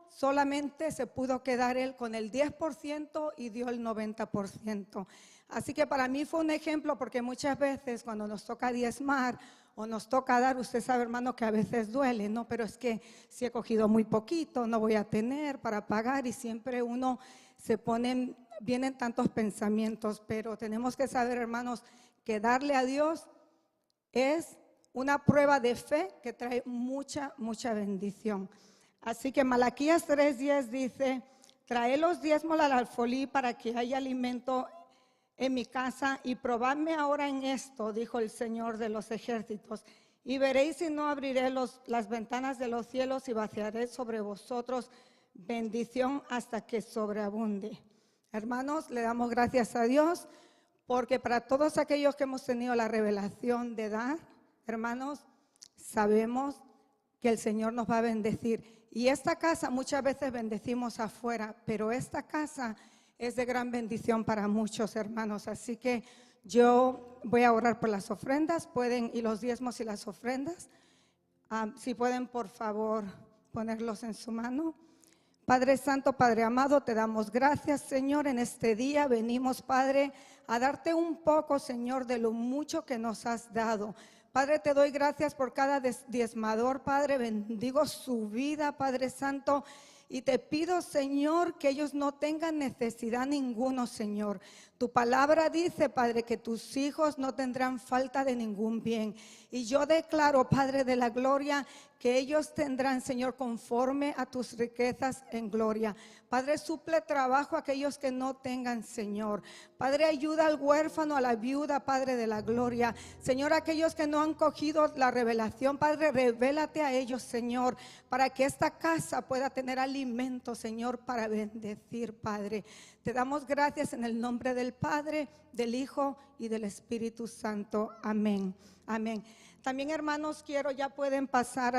solamente se pudo quedar él con el 10% y dio el 90%. Así que para mí fue un ejemplo, porque muchas veces cuando nos toca diezmar o nos toca dar, usted sabe, hermano, que a veces duele, ¿no? Pero es que si he cogido muy poquito, no voy a tener para pagar, y siempre uno vienen tantos pensamientos, pero tenemos que saber, hermanos, que darle a Dios es una prueba de fe que trae mucha, mucha bendición. Así que Malaquías 3:10 dice: trae los diezmos al alfolí para que haya alimento en mi casa, y probadme ahora en esto, dijo el Señor de los ejércitos, y veréis si no abriré las ventanas de los cielos y vaciaré sobre vosotros bendición hasta que sobreabunde. Hermanos, le damos gracias a Dios, porque para todos aquellos que hemos tenido la revelación de dar, hermanos, sabemos que el Señor nos va a bendecir. Y esta casa, muchas veces bendecimos afuera, pero esta casa es de gran bendición para muchos, hermanos. Así que yo voy a orar por las ofrendas, y los diezmos y las ofrendas. Si pueden, por favor, ponerlos en su mano. Padre Santo, Padre amado, te damos gracias, Señor. En este día venimos, Padre, a darte un poco, Señor, de lo mucho que nos has dado. Padre, te doy gracias por cada diezmador, Padre. Bendigo su vida, Padre Santo. Y te pido, Señor, que ellos no tengan necesidad ninguno, Señor. Tu palabra dice, Padre, que tus hijos no tendrán falta de ningún bien. Y yo declaro, Padre de la gloria, que ellos tendrán, Señor, conforme a tus riquezas en gloria. Padre, suple trabajo a aquellos que no tengan, Señor. Padre, ayuda al huérfano, a la viuda, Padre de la gloria. Señor, aquellos que no han cogido la revelación, Padre, revélate a ellos, Señor, para que esta casa pueda tener alimento, Señor, para bendecir, Padre. Te damos gracias en el nombre del Padre, del Hijo y del Espíritu Santo. Amén. Amén. También, hermanos, ya pueden pasar